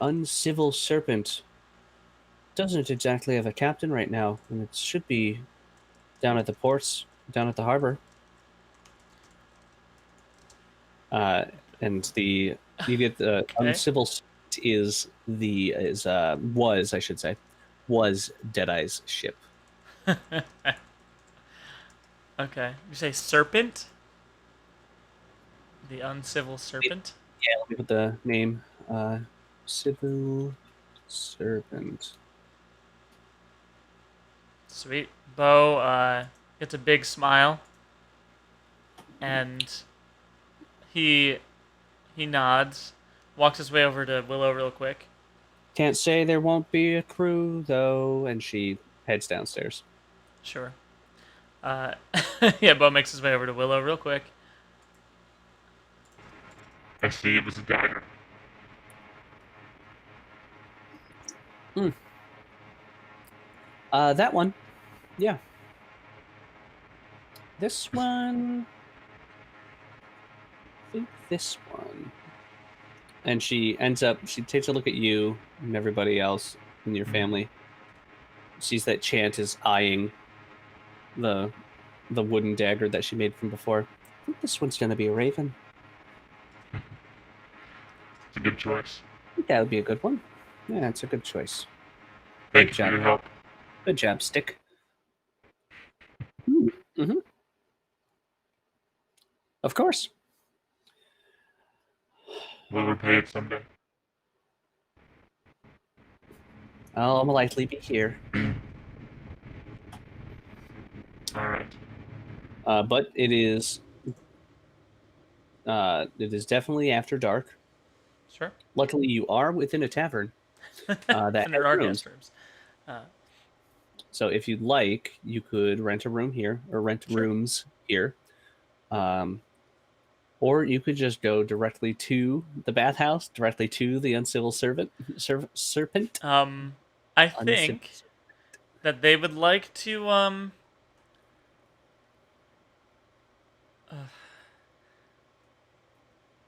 uncivil serpent doesn't exactly have a captain right now, and it should be down at the ports, down at the harbor. Uh, and the you get the Okay. uncivil is was, I should say, was Deadeye's ship. Okay. You say serpent? The uncivil serpent? Yeah, let me put the name. Civil serpent. Sweet. Bo gets a big smile, and he he nods, walks his way over to Willow real quick. Can't say there won't be a crew though, and she heads downstairs. Sure. Uh, yeah, Bo makes his way over to Willow real quick. I see it was a dagger. Hmm. That one. Yeah. This one. I think this one. And she takes a look at you and everybody else in your family. Sees that Chant is eyeing the wooden dagger that she made from before. I think this one's gonna be a raven. It's a good choice. I think that would be a good one. Yeah, it's a good choice. Thank Good you job. for your help. Good job, Stick. Mm-hmm. Of course. We'll repay it someday. I'll likely be here. All right. But it is definitely after dark. Sure. Luckily, you are within a tavern that And there has are rooms. guest rooms. So if you'd like, you could rent a room here or rent Sure. rooms here. Or you could just go directly to the bathhouse, directly to the uncivil serpent. I Uncivil. think that they would like to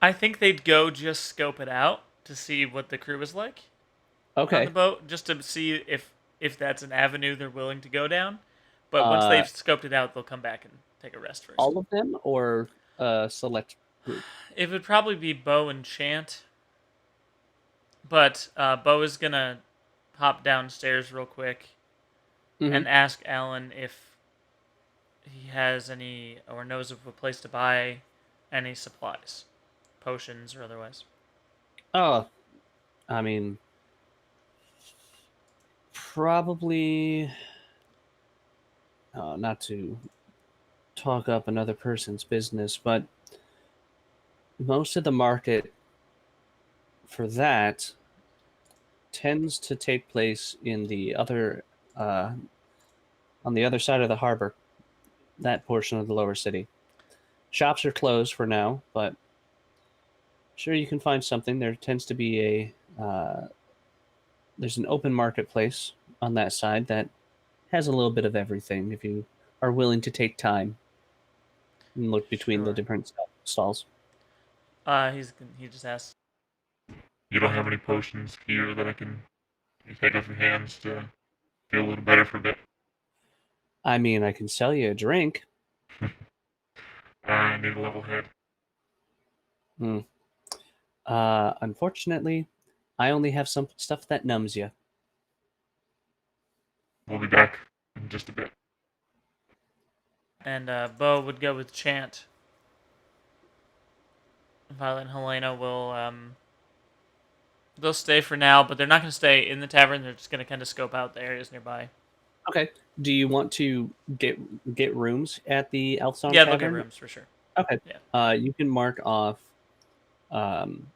I think they'd go just scope it out to see what the crew is like on the Okay. boat, just to see if that's an avenue they're willing to go down. But once Uh, they've scoped it out, they'll come back and take a rest first. all of them or a select group? It would probably be Bo and Chant, but Bo is gonna hop downstairs real quick Mm-hmm. and ask Alan if he has any or knows of a place to buy any supplies, potions or otherwise. Oh, I mean, probably not to talk up another person's business, but most of the market for that tends to take place in the other uh, on the other side of the harbor, that portion of the lower city. Shops are closed for now, but sure you can find something. There tends to be there's an open marketplace on that side that has a little bit of everything if you are willing to take time and look between the Sure. different stalls. He just asked. You don't have any potions here that I can take off your hands to feel a little better for a bit? I mean, I can sell you a drink. I need a level head. Hmm. Unfortunately, I only have some stuff that numbs you. We'll be back in just a bit. And Bo would go with Chant. Violet and Helena will they'll stay for now, but they're not going to stay in the tavern. They're just going to kind of scope out the areas nearby. Okay. Do you want to get rooms at the Elfsong Yeah, they'll get Tavern? rooms for sure. Okay. Yeah. You can mark off, um,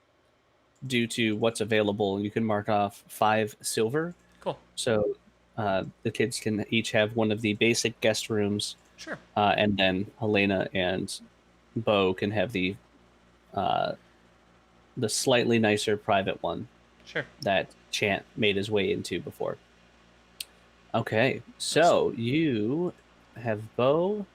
due to what's available. You can mark off 5 silver Cool. So the kids can each have one of the basic guest rooms, Sure. and then Helena and Bo can have uh, the slightly nicer private one Sure. that Chant made his way into before. Okay, Nice. so you have Bo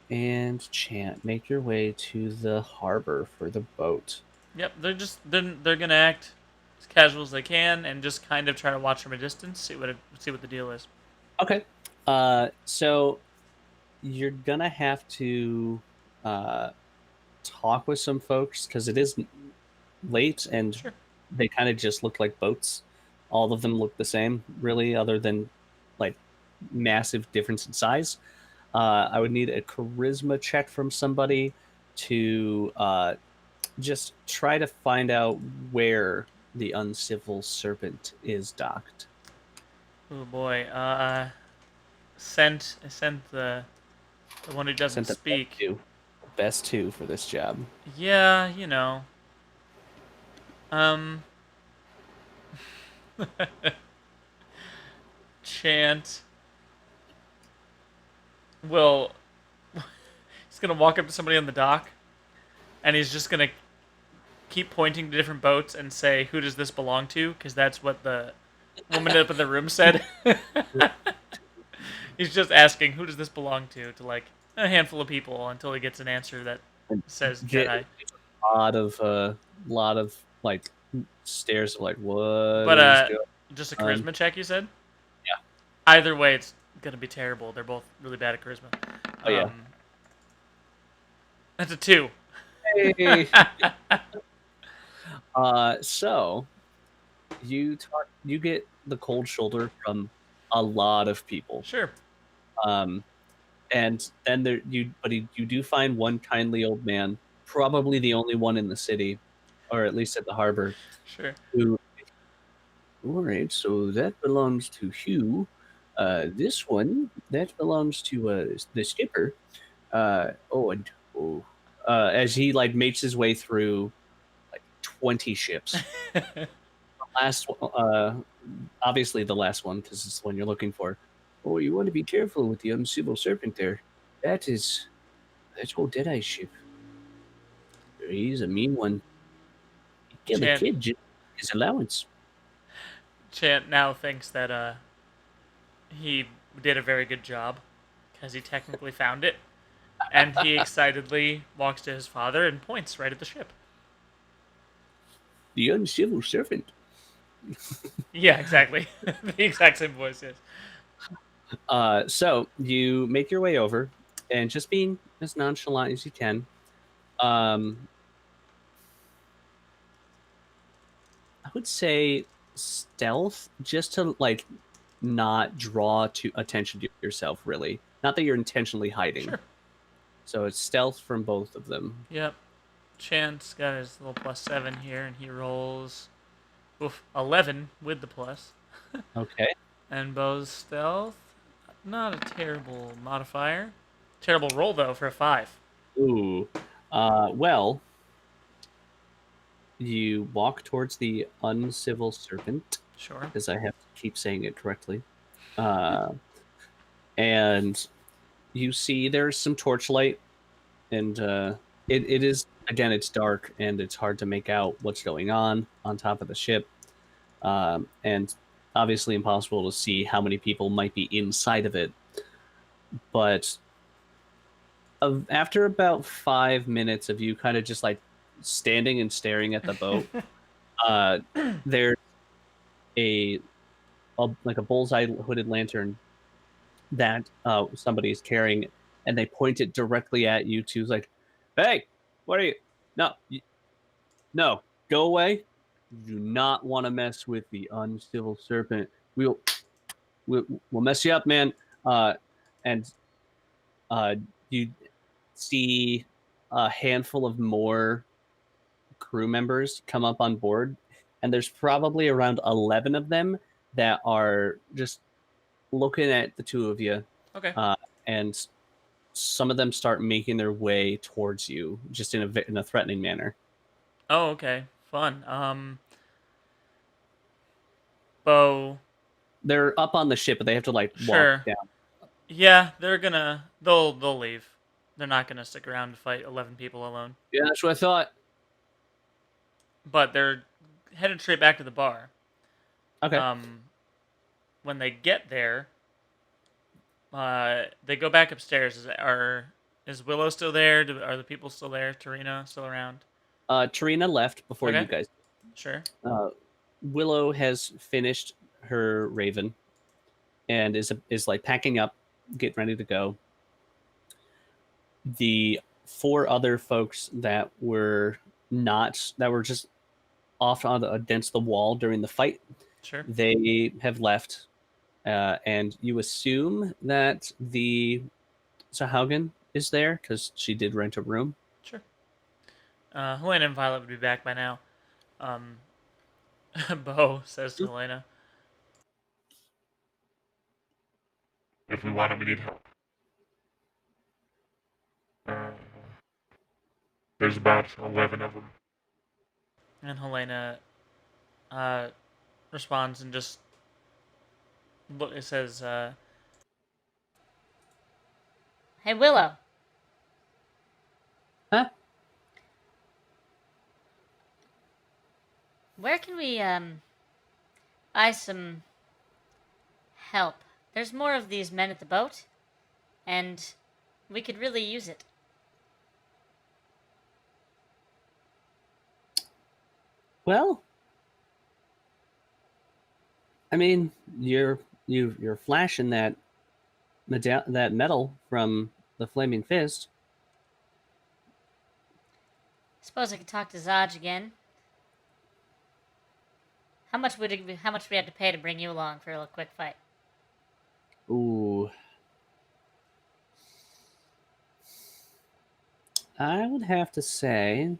and Chant make your way to the harbor for the boat. Yep. They're gonna act as casual as they can and just kind of try to watch from a distance, see what the deal is. Okay, so you're gonna have to uh, talk with some folks because it is late and Sure. they kind of just look like boats. All of them look the same, really, other than like massive difference in size. I would need a charisma check from somebody to just try to find out where the uncivil serpent is docked. Oh boy. I sent the one who doesn't Sent the speak. best two for this job. Yeah, you know. Um. Chant will. He's gonna walk up to somebody on the dock, and he's just gonna keep pointing to different boats and say, "Who does this belong to?" Because that's what the woman up in the room said. He's just asking, "Who does this belong to?" like a handful of people until he gets an answer that says Get Jedi. lot of like stares of like what But is going just a on? charisma check, you said. Yeah. Either way, it's gonna be terrible. They're both really bad at charisma. Oh yeah. That's a 2. Hey. So you get the cold shoulder from a lot of people. Sure. Um, and then you do find one kindly old man, probably the only one in the city, or at least at the harbor, Sure. who, all right, so that belongs to Hugh. This one, that belongs to the skipper. As he like makes his way through like 20 ships. Last, obviously the last one because it's the one you're looking for. Oh, you want to be careful with the uncivil serpent there. That's old Deadeye's ship. He's a mean one. He killed a Chant kid just his allowance. Chant now thinks that he did a very good job because he technically found it, and he excitedly walks to his father and points right at the ship. The uncivil serpent. Yeah, exactly. The exact same voice. Yes. So you make your way over, and just being as nonchalant as you can. Um, I would say stealth, just to like not draw to attention to yourself. Really, not that you're intentionally hiding. Sure. So it's stealth from both of them. Yep. Chant's got his little +7 here, and he rolls 11 with the plus. Okay. And Bo's stealth, not a terrible modifier. Terrible roll though for a 5. Ooh. Well, you walk towards the uncivil serpent, Sure. because I have to keep saying it correctly. And you see there's some torchlight, and it is, again, it's dark and it's hard to make out what's going on top of the ship. And obviously impossible to see how many people might be inside of it. But after about 5 minutes of you kind of just like standing and staring at the boat, uh, there's a, like a bullseye hooded lantern that somebody is carrying, and they point it directly at you two. Like, hey, what are you? No, no, go away. You do not want to mess with the uncivil serpent. We'll we'll mess you up, man. And uh, you see a handful of more crew members come up on board, and there's probably around 11 of them that are just looking at the two of you, Okay. and some of them start making their way towards you, just in a threatening manner. Oh, okay. Fun. Bo They're up on the ship, but they have to like walk Sure. down. Yeah, they'll leave. They're not gonna stick around to fight 11 people alone. Yeah, that's what I thought. But they're headed straight back to the bar. Okay. Um, when they get there, they go back upstairs. Is Willow still there? Are the people still there? Tarina still around? Tarina left before you Okay, guys. sure. Uh, Willow has finished her raven and is like packing up, getting ready to go. The four other folks that were just off on against the wall during the fight, Sure. they have left, and you assume that the Sahaugen is there because she did rent a room. Sure. Helena and Violet would be back by now. Um, Bo says to Helena, If we want it, we need help. Uh, there's about 11 of them. and Helena uh, responds and just look. It says, Hey, Willow. Huh? Where can we buy some help? There's more of these men at the boat, and we could really use it. Well, I mean, you're flashing that that metal from the flaming fist. Suppose I could talk to Zaj again. How much we had to pay to bring you along for a little quick fight? Ooh, I would have to say,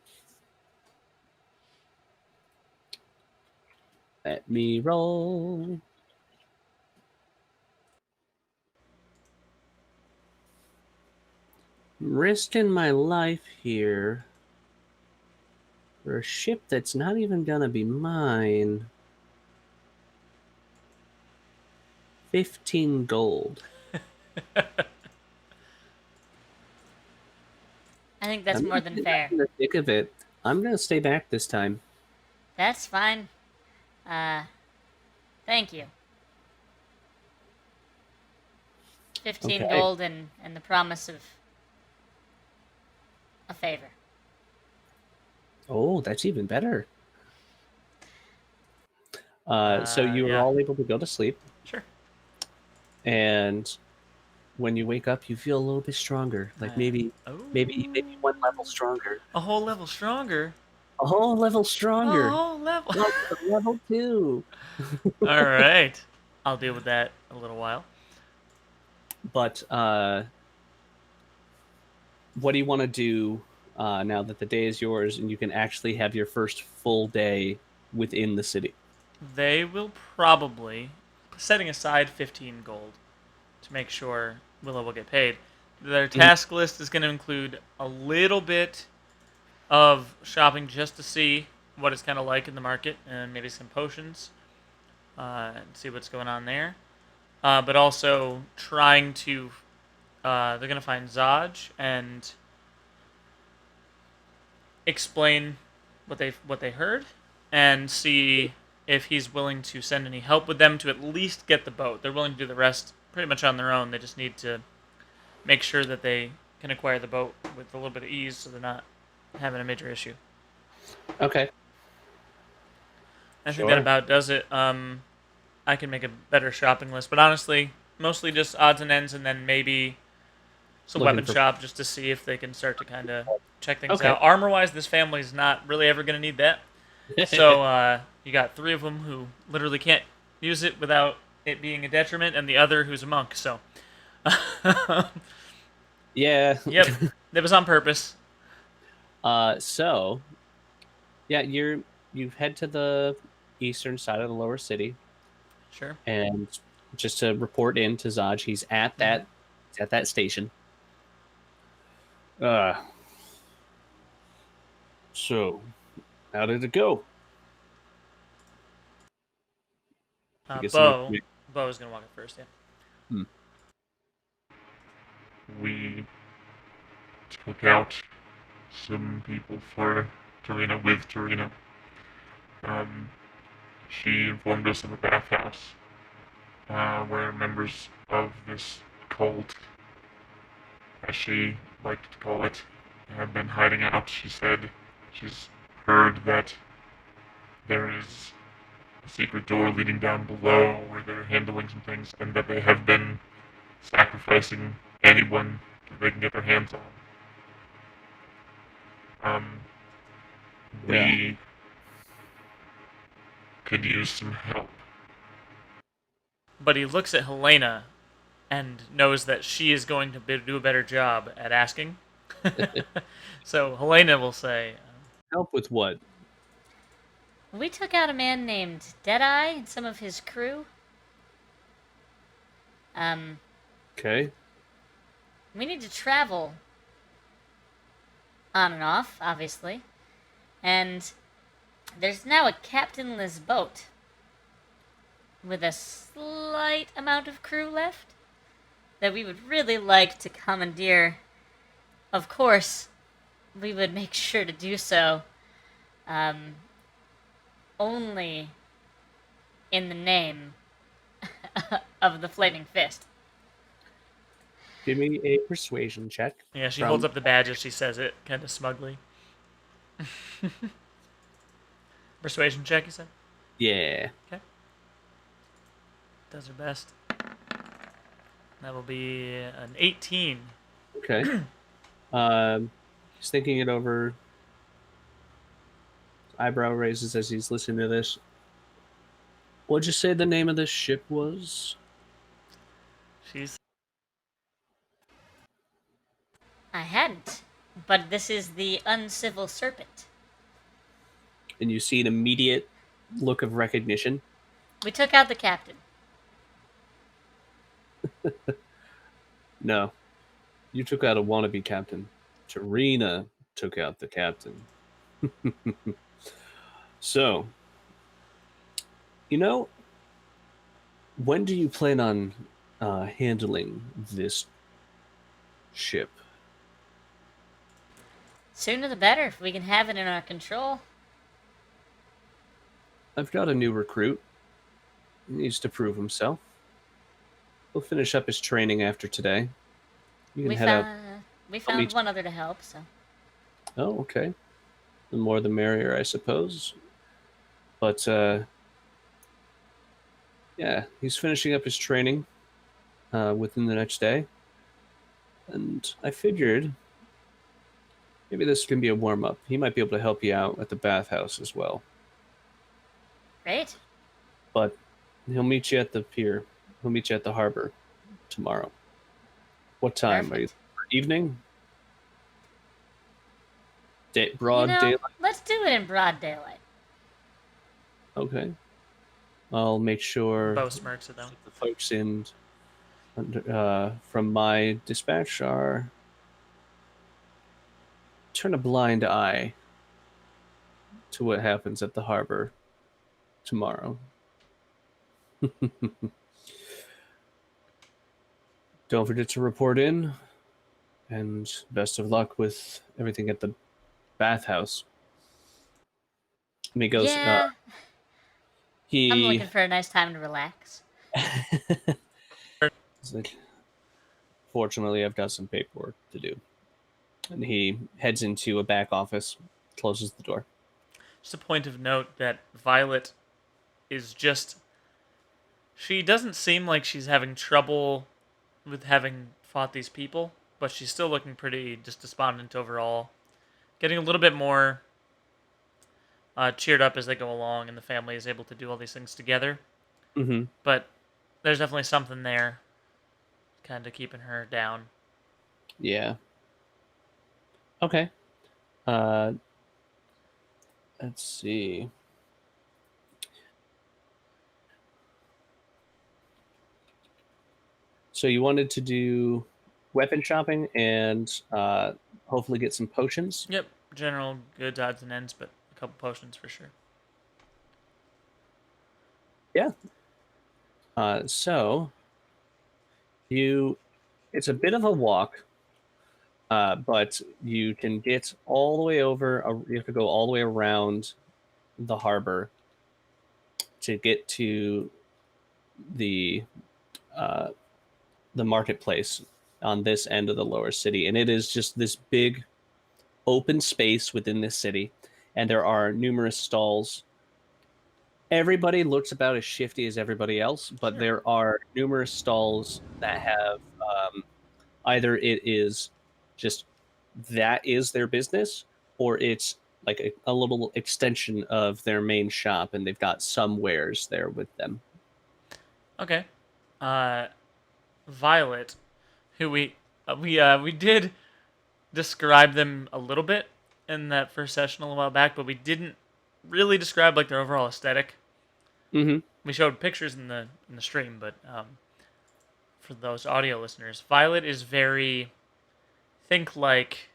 let me roll. I'm risking my life here for a ship that's not even gonna be mine. 15 gold. I think that's I'm more not than getting back fair. in the thick of it. I'm gonna stay back this time. That's fine. Uh, Thank you. 15 Okay. gold and the promise of a favor. Oh, that's even better. So you are yeah, all able to go to sleep, sure. and when you wake up, you feel a little bit stronger. Like Oh, maybe one level stronger. a whole level stronger. A whole level A stronger. whole level. Like level 2. All right. I'll deal with that a little while. But what do you want to do now that the day is yours and you can actually have your first full day within the city? They will probably, setting aside 15 gold to make sure Willow will get paid, their task list is going to include a little bit of shopping just to see what it's kind of like in the market and maybe some potions and see what's going on there. But also trying to, they're going to find Zaj and explain what they heard and see if he's willing to send any help with them to at least get the boat. They're willing to do the rest pretty much on their own. They just need to make sure that they can acquire the boat with a little bit of ease so they're not having a major issue. Okay. I think that about does it. I can make a better shopping list, but honestly, mostly just odds and ends, and then maybe some Looking weapon for shop just to see if they can start to kind of check things Okay. out. Armor-wise, this family's not really ever going to need that. So you got 3 of them who literally can't use it without it being a detriment, and the other who's a monk. So, yeah. yep, that was on purpose. So yeah, you head to the eastern side of the lower city, Sure. and just to report in to Zaj, he's at that station. Uh, so how did it go? I guess Bo, Bo's gonna walk up first. Yeah. Hmm. We took out some people for Tarina with Tarina. Um, she informed us of a bathhouse where members of this cult, as she liked to call it, have been hiding out. She said she's heard that there is a secret door leading down below where they're handling some things, and that they have been sacrificing anyone that they can get their hands on. Yeah. We could use some help. But he looks at Helena and knows that she is going to do a better job at asking. So Helena will say, Help with what? We took out a man named Deadeye and some of his crew. Um, Okay. we need to travel on and off, obviously. And there's now a captainless boat with a slight amount of crew left that we would really like to commandeer. Of course, we would make sure to do so only in the name of the Flaming Fist. Give me a persuasion check. yeah, she from- holds up the badge as she says it, kind of smugly. Persuasion check, you said? Yeah. Okay. Does her best. That will be an 18. Okay. He's thinking it over. Eyebrow raises as he's listening to this. What'd you say the name of this ship was? She's I hadn't, but this is the Uncivil Serpent. And you see an immediate look of recognition. We took out the captain. No. You took out a wannabe captain. Tarina took out the captain. So, when do you plan on handling this ship? Sooner the better if we can have it in our control. I've got a new recruit. He needs to prove himself. He'll finish up his training after today. You can We head out. found meet- one other to help, so Oh, okay. The more the merrier, I suppose. But, yeah, he's finishing up his training within the next day. And I figured maybe this can be a warm-up. He might be able to help you out at the bathhouse as well. great. But he'll meet you at the pier. He'll meet you at the harbor tomorrow. What time? Perfect. Are you evening? Broad daylight? Let's do it in broad daylight. Okay. I'll make sure Bo smirks at them. the folks in from my dispatch are turn a blind eye to what happens at the harbor tomorrow. Don't forget to report in, and best of luck with everything at the bathhouse. And he goes, Yeah, I'm he looking for a nice time to relax. He's like, fortunately, I've got some paperwork to do. And he heads into a back office, closes the door. Just a point of note that Violet is just. She doesn't seem like she's having trouble with having fought these people, but she's still looking pretty just despondent overall. Getting a little bit more cheered up as they go along, and the family is able to do all these things together. Mm-hmm. But there's definitely something there, kind of keeping her down. Yeah. Okay. Let's see. So you wanted to do weapon shopping and hopefully get some potions. Yep, general goods, odds and ends, but a couple potions for sure. Yeah. So you, it's a bit of a walk, but you can get all the way over. You have to go all the way around the harbor to get to the uh, the marketplace on this end of the lower city, and it is just this big open space within this city, and there are numerous stalls. Everybody looks about as shifty as everybody else, but Sure. there are numerous stalls that have either it is just that is their business, or it's like a little extension of their main shop, and they've got some wares there with them. Okay. Uh, Violet, who we did describe them a little bit in that first session a little while back, but we didn't really describe like their overall aesthetic. Mm-hmm. We showed pictures in the stream, but for those audio listeners, Violet is very think like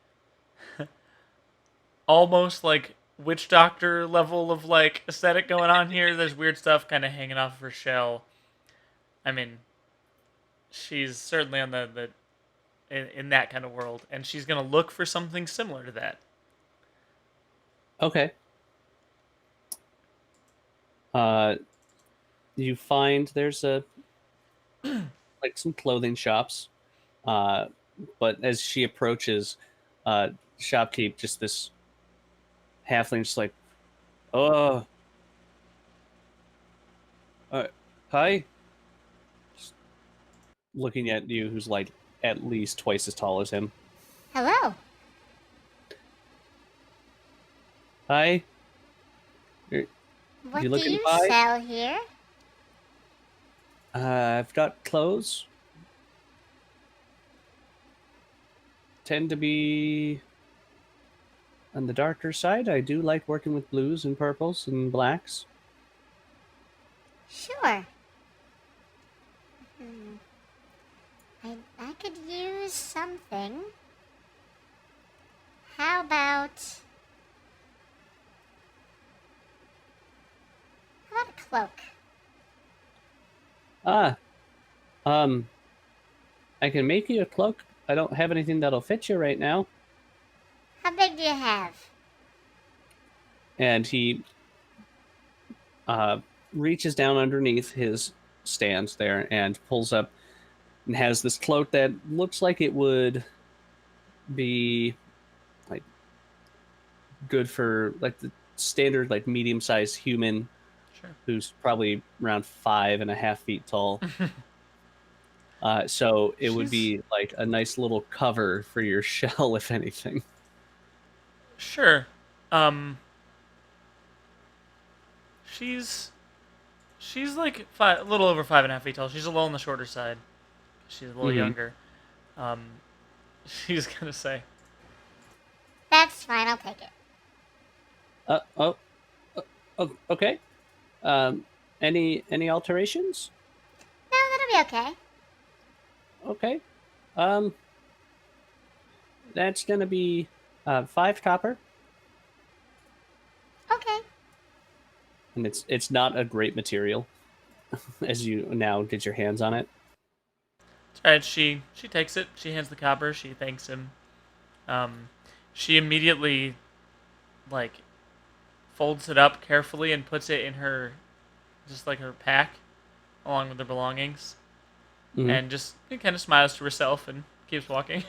almost like witch doctor level of like aesthetic going on here. There's weird stuff kind of hanging off of her shell. I mean, she's certainly on the in that kind of world, and she's gonna look for something similar to that. Okay. Uh, you find there's a like some clothing shops, uh, but as she approaches, uh, shopkeep just this halfling just like, oh, hi, just looking at you, who's like at least twice as tall as him. Hello. Hi, you What do looking to you buy? sell here? I've got clothes. Tend to be on the darker side. I do like working with blues and purples and blacks. Sure. Hmm. I could use something. How about a cloak? Ah, um, I can make you a cloak. I don't have anything that'll fit you right now. How big do you have? And he uh, reaches down underneath his stand there and pulls up and has this cloak that looks like it would be like good for like the standard like medium sized human Sure. who's probably around 5.5 feet tall. So it would She's be like a nice little cover for your shell, if anything. sure. Um, she's she's like a little over 5.5 feet tall. She's a little on the shorter side. She's a little Mm-hmm. younger. Um, she's gonna say, That's fine, I'll take it. Oh, okay. Um, any alterations? No, that'll be okay. Okay. Um, that's gonna be 5 copper, Okay. and it's not a great material as you now get your hands on it. "Alright." She takes it. She hands the copper. She thanks him. Um, she immediately like folds it up carefully and puts it in her just like her pack along with her belongings, Mm-hmm. and just kind of smiles to herself and keeps walking.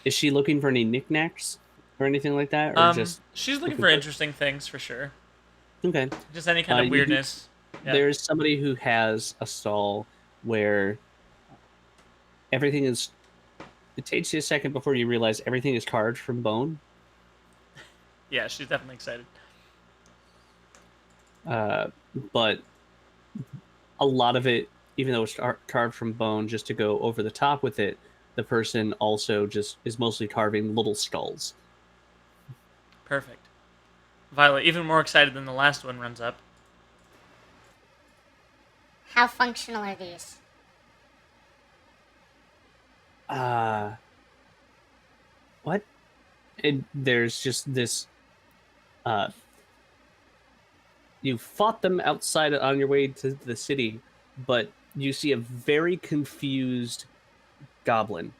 Is she looking for any knickknacks or anything like that, or just She's looking looking for for? interesting things for sure. Okay. Just any kind of You do. weirdness. Yeah. There's somebody who has a stall where everything is. It takes you a second before you realize everything is carved from bone. Yeah, she's definitely excited. Uh, but a lot of it, even though it's carved from bone, just to go over the top with it, the person also just is mostly carving little skulls. Perfect. Violet, even more excited than the last one, runs up. How functional are these? Uh, what? There's just this. Uh, you fought them outside on your way to the city. but you see a very confused goblin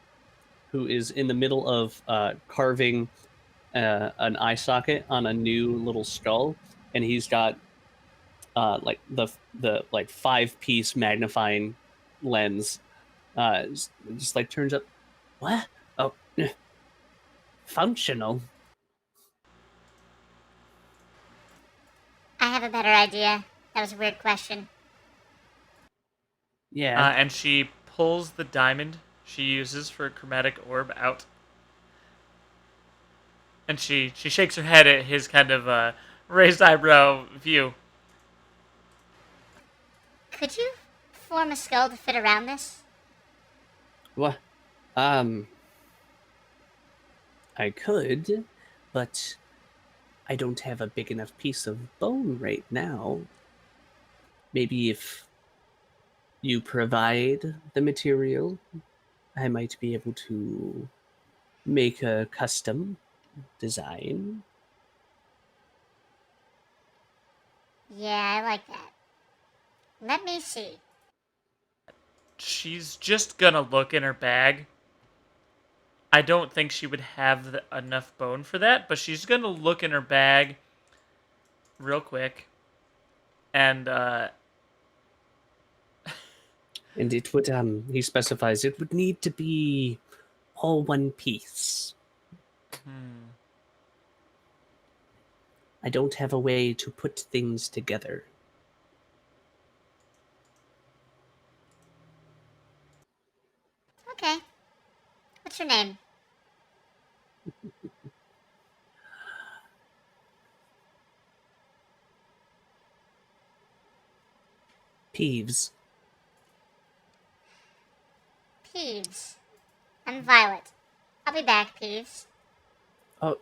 who is in the middle of carving an eye socket on a new little skull, and he's got like the like 5-piece magnifying lens. Just like turns up. What? Oh, functional. I have a better idea. That was a weird question. Yeah. And she pulls the diamond she uses for a chromatic orb out, and she shakes her head at his kind of raised eyebrow view. Could you form a skull to fit around this? What? Um, I could, but I don't have a big enough piece of bone right now. Maybe if you provide the material, I might be able to make a custom design. Yeah, I like that. Let me see. She's just gonna look in her bag. I don't think she would have enough bone for that, but she's gonna look in her bag real quick, and And it would, he specifies, it would need to be all one piece. hmm, I don't have a way to put things together. Okay. What's your name? Peeves. Peeves. I'm Violet. I'll be back, Peeves. Oh,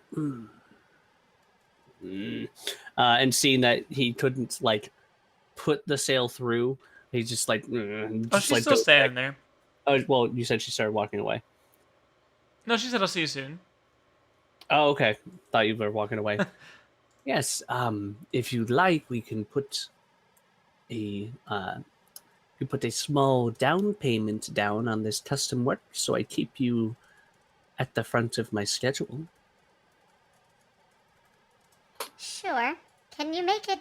and seeing that he couldn't like put the sail through, he just like oh, just she's like still goes back. standing there. Oh well, you said she started walking away. No, she said I'll see you soon. Oh okay, thought you were walking away. Yes, if you'd like, we can put a small down payment down on this custom work, so I keep you at the front of my schedule. Sure. Can you make it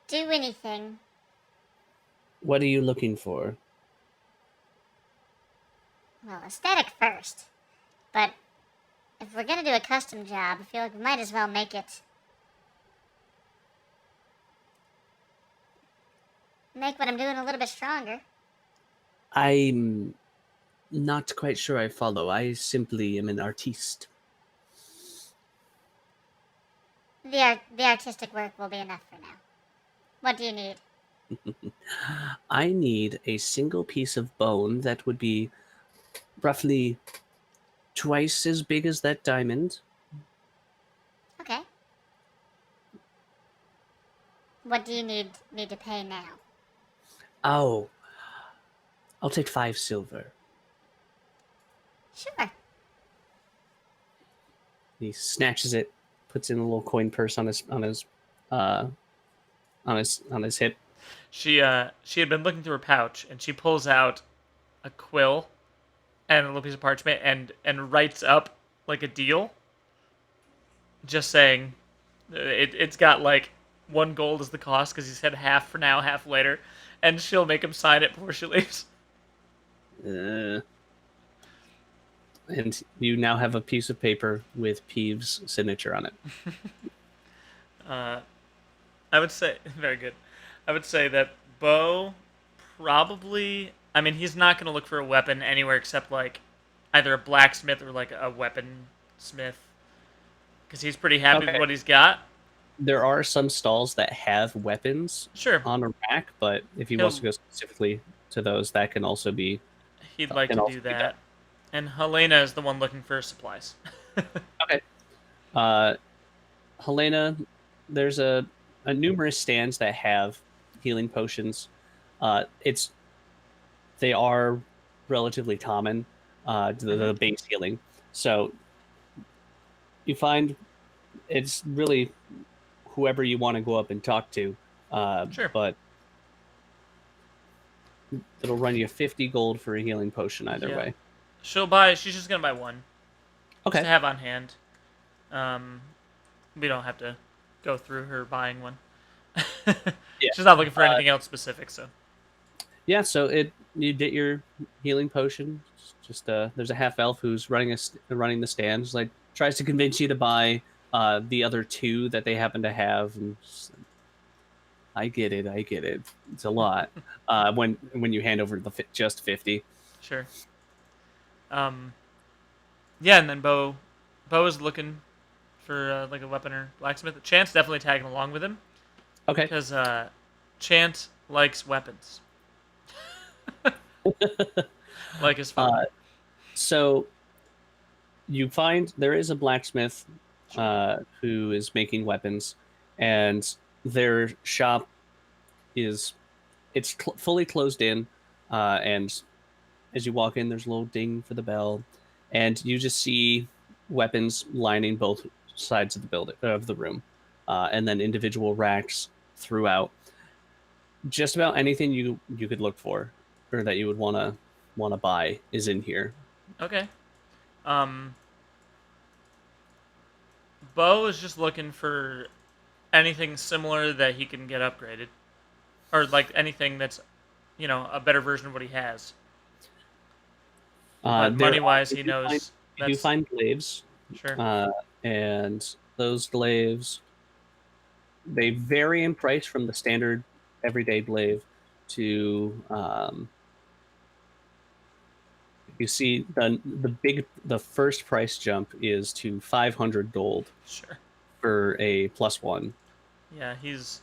do anything? What are you looking for? Well, aesthetic first. But if we're gonna do a custom job, I feel like we might as well make what I'm doing a little bit stronger. I'm not quite sure I follow. I simply am an artiste. The artistic work will be enough for now. What do you need? I need a single piece of bone that would be roughly twice as big as that diamond. Okay. What do you need me to pay now? Oh, I'll take 5 silver. Sure. He snatches it, puts it in a little coin purse on uh his hip. She had been looking through her pouch, and she pulls out a quill and a little piece of parchment, and writes up like a deal, just saying it's got like 1 gold as the cost because he said half for now, half later, and she'll make him sign it before she leaves. Uh, and you now have a piece of paper with Peeves' signature on it. I would say very good. I would say that Bo probably. I mean, he's not going to look for a weapon anywhere except like either a blacksmith or like a weaponsmith, because he's pretty happy with Okay. what he's got. There are some stalls that have weapons Sure, on a rack, but if he wants to he'll go specifically to those, that can also be he'd like to do done. that. And Helena is the one looking for supplies. Okay. Uh, Helena, there's a numerous stands that have healing potions. It's they are relatively common, the base healing. So you find it's really whoever you want to go up and talk to. Sure. But It'll run you 50 gold for a healing potion either Yeah. way. She's just gonna buy one, just to Okay. have on hand. Um, we don't have to go through her buying one. Yeah. She's not looking for Uh, anything else specific, so. yeah. So you get your healing potion. Just there's a half elf who's running the stands. Like tries to convince you to buy the other two that they happen to have. And I get it. I get it. It's a lot. When you hand over just 50. Sure. Um, yeah, and then Bo is looking for like a weapon or blacksmith. Chant's definitely tagging along with him Okay. because Chant likes weapons. Like his food. So you find there is a blacksmith Sure. who is making weapons, and their shop is fully closed in, and as you walk in, there's a little ding for the bell, and you just see weapons lining both sides of the room, and then individual racks throughout. Just about anything you could look for or that you would want to buy is in here. Okay. Um, Bo is just looking for anything similar that he can get upgraded, or like anything that's, a better version of what he has. But There money are wise, he knows you do that's find glaives, sure. uh, and those glaives they vary in price from the standard everyday glaive to you see the first price jump is to 500 gold Sure. for a +1. Yeah, he's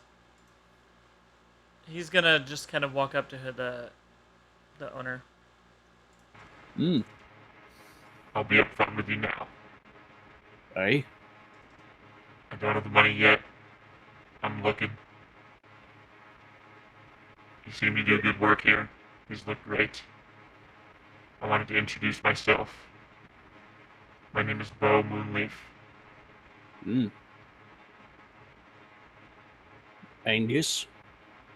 gonna just kind of walk up to the owner. Mm. I'll be upfront with you now. Aye. I don't have the money yet. I'm looking. You seem to do good work here. These look great. I wanted to introduce myself. My name is Bo Moonleaf. Mm. Angus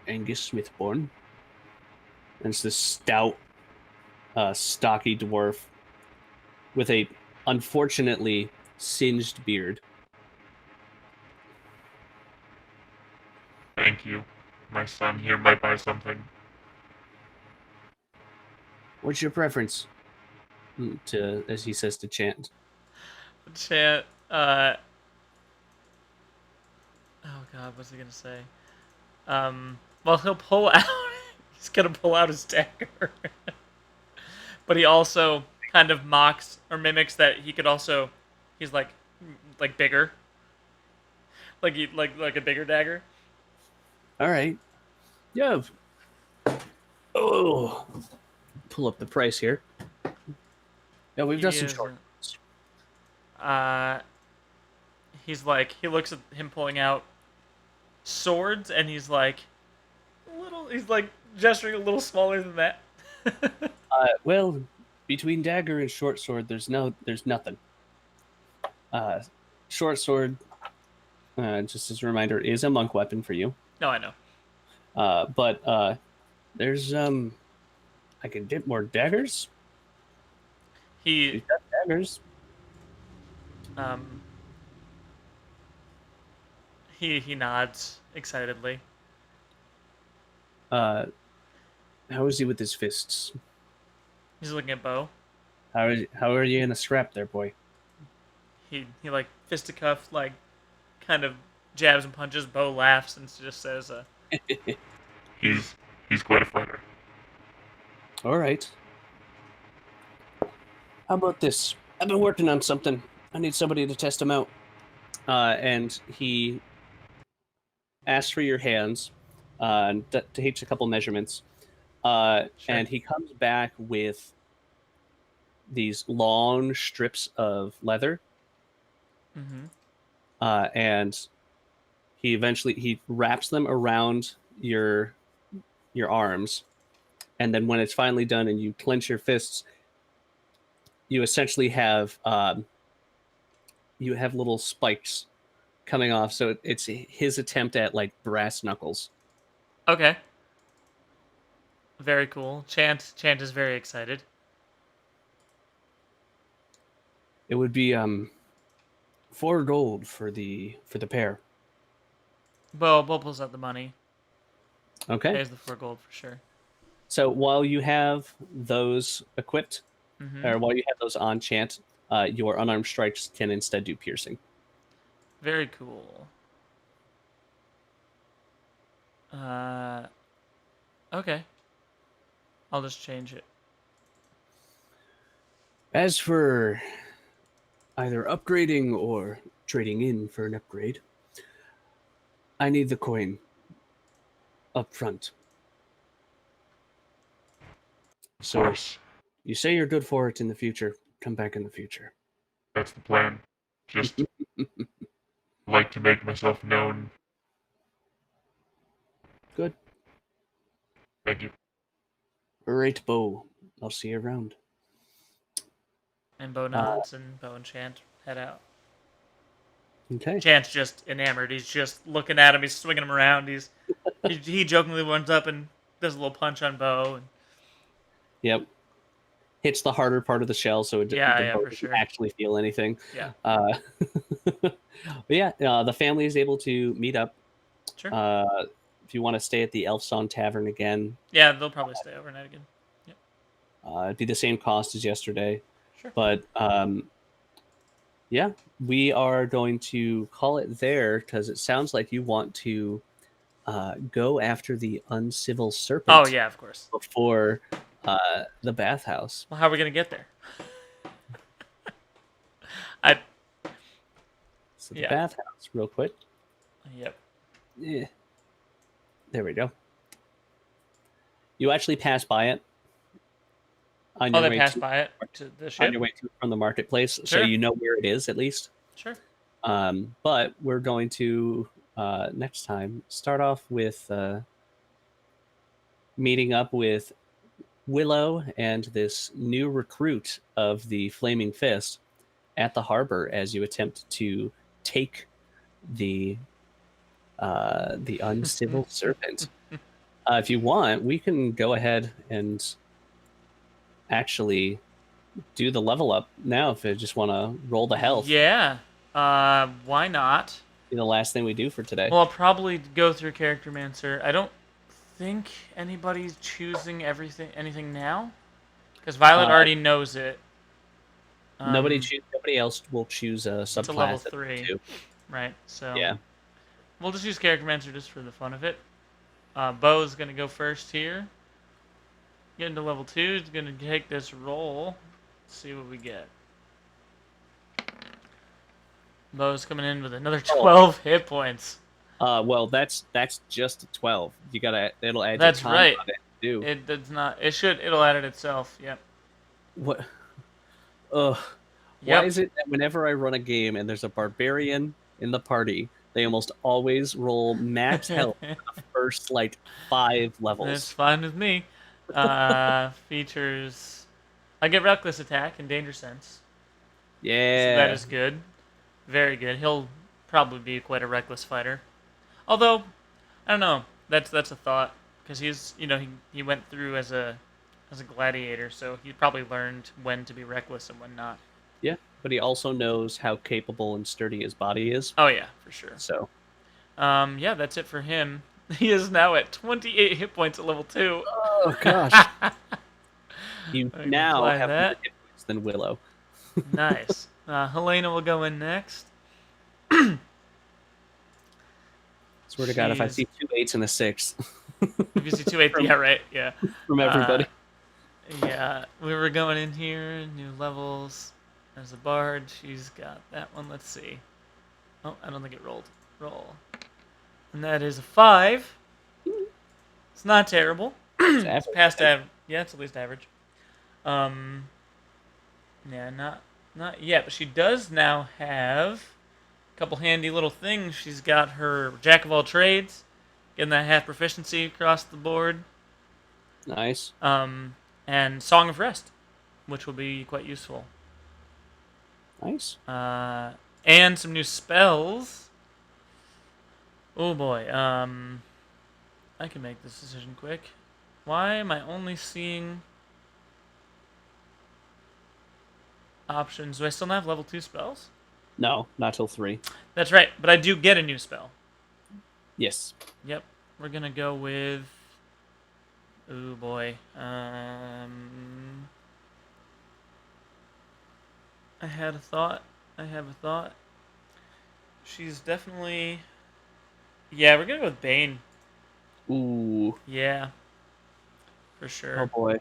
Smithborn. And it's this stout, stocky dwarf with a unfortunately singed beard. Thank you. My son here might buy something. What's your preference? To as he says to Chant. Chant. Oh God, what's he gonna say? Well, he'll pull out. He's gonna pull out his dagger, but he also kind of mocks or mimics that he could also. He's like bigger, like a bigger dagger. All right. Yeah. Oh, pull up the price here. Yeah, we've done He some is. short ones. Uh, he looks at him pulling out swords, and he's like little. He's like gesturing a little smaller than that. Well, between dagger and short sword, there's nothing. Uh, Short sword, just as a reminder, is a monk weapon for you. No, I know. But there's I can get more daggers. He We've got daggers. um he nods excitedly. Uh, how is he with his fists? He's looking at Bo. How are you in a scrap there, boy? He like fisticuff like kind of jabs and punches. Bo laughs and just says, He's he's quite a fighter. All right. How about this? I've been working on something. I need somebody to test him out. And he asks for your hands, to takes a couple measurements, "Sure." and he comes back with these long strips of leather, Mm-hmm. and he wraps them around your arms, and then when it's finally done and you clench your fists, you essentially have little spikes coming off. So it's his attempt at like brass knuckles. Okay. Very cool. Chant is very excited. It would be 4 gold for the pair. Bo pulls out the money. Okay. Pays the 4 gold for sure. So while you have those equipped, Mm-hmm. or while you have those on chant, your unarmed strikes can instead do piercing. Very cool. Okay. I'll just change it. As for either upgrading or trading in for an upgrade, I need the coin up front. Of So course, you say you're good for it in the future. Come back in the future. that's the plan. Just like to make myself known. Good. Thank you. Great, Bo. I'll see you around. And Bo nods, and Bo and Chant head out. Okay. Chant's just enamored. He's just looking at him. He's swinging him around. He jokingly runs up and does a little punch on Bo. And Yep. Hits the harder part of the shell, so the yeah, bow for doesn't sure. actually feel anything. Yeah. But yeah, the family is able to meet up. Sure. If you want to stay at the Elf Song Tavern again, Yeah, they'll probably stay overnight again. it'd be the same cost as yesterday. Sure. But yeah, we are going to call it there because it sounds like you want to go after the uncivil serpent. Oh yeah, of course. Before the bathhouse. Well, how are we gonna get there? I. So the Yeah. bathhouse, real quick. Yep. Yeah. There we go. You actually pass by it. On Oh, your they way passed to, by it to the on ship. your way to from the marketplace, so Sure. you know where it is at least. Sure. But we're going to next time start off with meeting up with Willow and this new recruit of the Flaming Fist at the harbor as you attempt to take the uncivil serpent. If you want, we can go ahead and actually do the level up now if you just want to roll the health. Yeah. Why not? Be the last thing we do for today. Well, I'll probably go through Character Mancer. I don't think anybody's choosing anything now, because Violet already knows it. Nobody else will choose a subclass. It's a level 3, right? So yeah, we'll just use Character Mancer just for the fun of it. Bo's gonna go first here. Get into level 2. He's gonna take this roll. See what we get. Bo's coming in with another 12 hit points. well, that's just 12. You gotta. It'll add. That's your right. on it too. It does not. It should. It'll add it itself. Yep. What? Ugh. Yep. Why is it that whenever I run a game and there's a barbarian in the party, they almost always roll max health for the first like 5 levels? That's fine with me. Features. I get reckless attack and danger sense. Yeah. So that is good. Very good. He'll probably be quite a reckless fighter. Although, I don't know. That's a thought, because he went through as a gladiator, so he probably learned when to be reckless and when not. Yeah, but he also knows how capable and sturdy his body is. Oh yeah, for sure. So, yeah, that's it for him. He is now at 28 hit points at level 2. oh gosh, you now have more hit points than Willow. Nice. Helena will go in next. Swear to God, if I see 2 8s and a 6, if you see 2 8, yeah, right, yeah. From everybody. Yeah, we were going in here, new levels. There's a bard. She's got that one. Let's see. Oh, I don't think it rolled. Roll. And that is a 5. It's not terrible. It's past average. Yeah, it's at least average. Yeah, not yet, but she does now have a couple handy little things. She's got her Jack of all trades, getting that half proficiency across the board. Nice. And Song of Rest, which will be quite useful. Nice. And some new spells. Oh boy. I can make this decision quick. Why am I only seeing options? Do I still not have level 2 spells? No, not till 3. That's right, but I do get a new spell. Yes. Yep. We're gonna go with. Oh boy. I had a thought. I have a thought. She's definitely. Yeah, we're gonna go with Bane. Ooh. Yeah, for Oh sure. boy.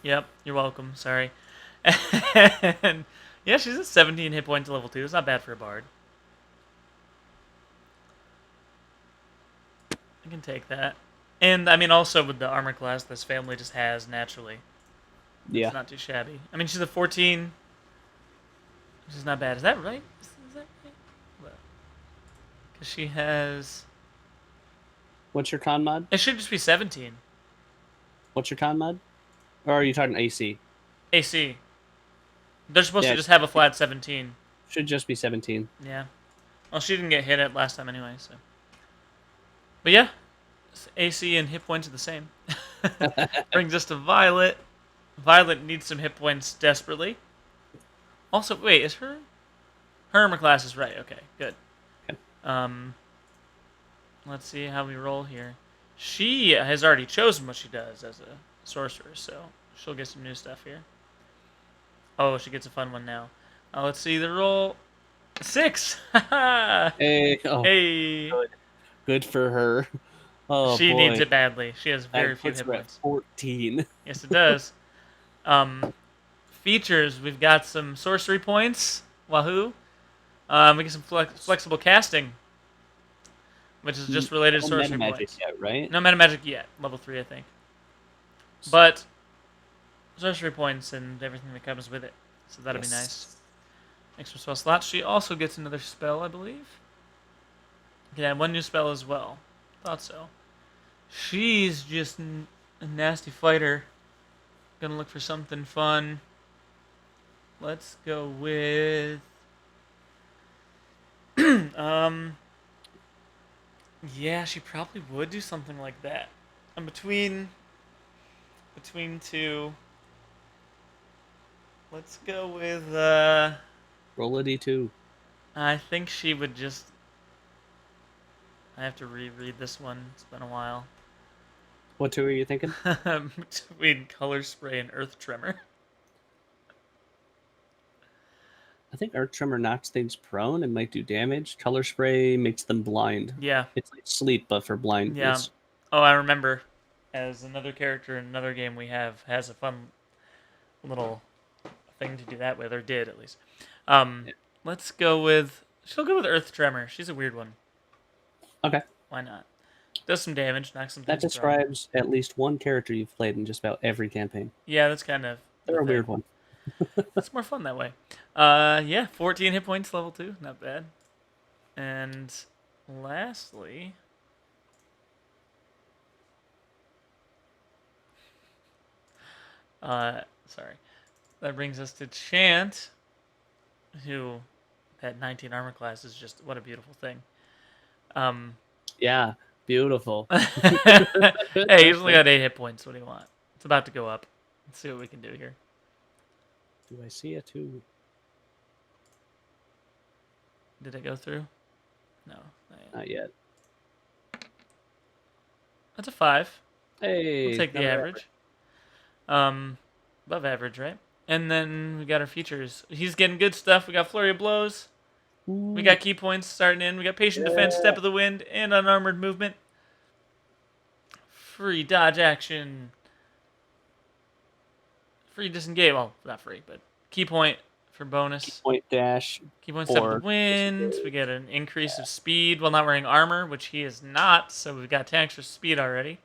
Yep, you're welcome. Sorry. And yeah, she's at 17 hit points level 2. It's not bad for a bard. I can take that. And I mean, also with the armor class this family just has naturally, it's Yeah. not too shabby. I mean, she's a 14, which is not bad. Is that right? Is that right? Because she has. What's your con mod? It should just be 17. What's your con mod? Or are you talking AC? AC. They're supposed Yeah, to just have a flat 17. should just be 17. Yeah. Well, she didn't get hit at last time anyway, so. But yeah, AC and hit points are the same. Brings us to Violet. Violet needs some hit points desperately. Also, wait, is her armor class is right? Okay, good. Okay. Let's see how we roll here. She has already chosen what she does as a sorcerer, so she'll get some new stuff here. Oh, she gets a fun one now. Let's see the roll. 6. Hey, oh, Hey. good for her. Oh She boy. needs it badly. She has very That few puts hit her at points. 14. Yes, it does. Features. We've got some sorcery points. Wahoo. We get some flexible casting, which is just related to No meta sorcery magic points. yet, right? No meta magic yet. Level 3, I think. But sorcery points and everything that comes with it. So that'll be nice. Extra spell slots. She also gets another spell, I believe. You can add one new spell as well. Thought so. She's just a nasty fighter. Gonna look for something fun. Let's go with. Yeah, she probably would do something like that. I'm between two. Let's go with. Roll a d2. I think she would just. I have to reread this one. It's been a while. What two are you thinking? Between color spray and earth tremor. I think Earth Tremor knocks things prone and might do damage. Color Spray makes them blind. Yeah. It's like sleep, but for Yeah. blindness. Oh, I remember. As another character in another game we have has a fun little thing to do that with, or did at least. Yeah. Let's go with. She'll go with Earth Tremor. She's a weird one. Okay. Why not? Does some damage, knocks some That things prone. describes at least one character you've played in just about every campaign. Yeah, that's kind of. They're a thing. weird one. It's more fun that way. Yeah, 14 hit points, level 2, not bad. And lastly, sorry, that brings us to Chant, who that 19 armor class is just what a beautiful thing. Yeah, beautiful. Hey, he's only got 8 hit points. What do you want? It's about to go up. Let's see what we can do here. Do I see a 2? Did it go through? No, not yet. Not yet. That's a 5. Hey, We'll take the another average. Above average, right? And then we got our features. He's getting good stuff. We got Flurry of Blows. We got key points starting in. We got Patient Defense, Step of the Wind, and Unarmored Movement. Free dodge action. Free disengage. Well, not free, but key point for bonus. Point dash. Key point Step of the or Wind. We get an increase of speed while not wearing armor, which he is not. So we've got 10 extra speed already,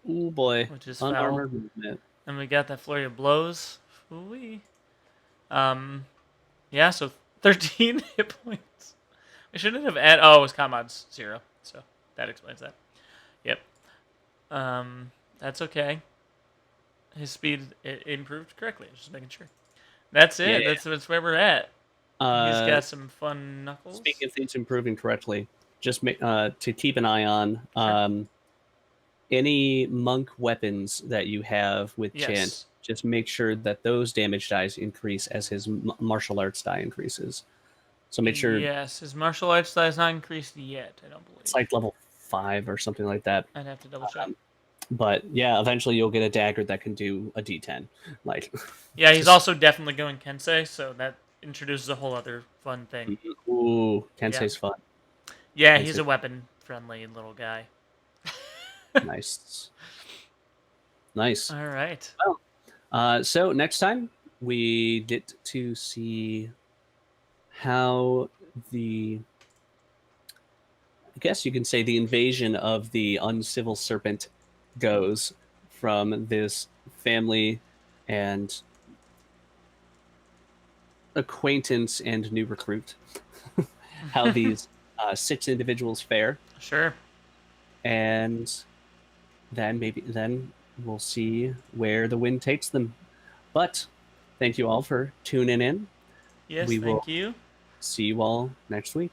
Ooh boy. which is foul. Unarmored movement. And we got that Flurry of Blows. Ooh-wee. Yeah, so 13 hit points. We shouldn't have added. Oh, it was con mods 0, so that explains that. Yep. That's okay. His speed improved correctly. Just making sure. That's it. Yeah. That's where we're at. He's got some fun knuckles. Speaking of things improving correctly, just to keep an eye on. Sure. any monk weapons that you have with chant, Yes. just make sure that those damage dice increase as his martial arts die increases. So make sure Yes, his martial arts die has not increased yet, I don't it's believe. like level 5 or something like that. I'd have to double check. But yeah, eventually you'll get a dagger that can do a D10. Like, Yeah, he's just also definitely going Kensei, so that introduces a whole other fun thing. ooh, Yeah. Kensei's fun. Yeah, he's Kensei, a weapon-friendly little guy. nice, nice. All right. Well, so next time we get to see how the, I guess you can say, the invasion of the uncivil serpent goes from this family and acquaintance and new recruit. How these 6 individuals fare, Sure. and then we'll see where the wind takes them. But thank you all for tuning in. Yes, We will thank you. see you all next week.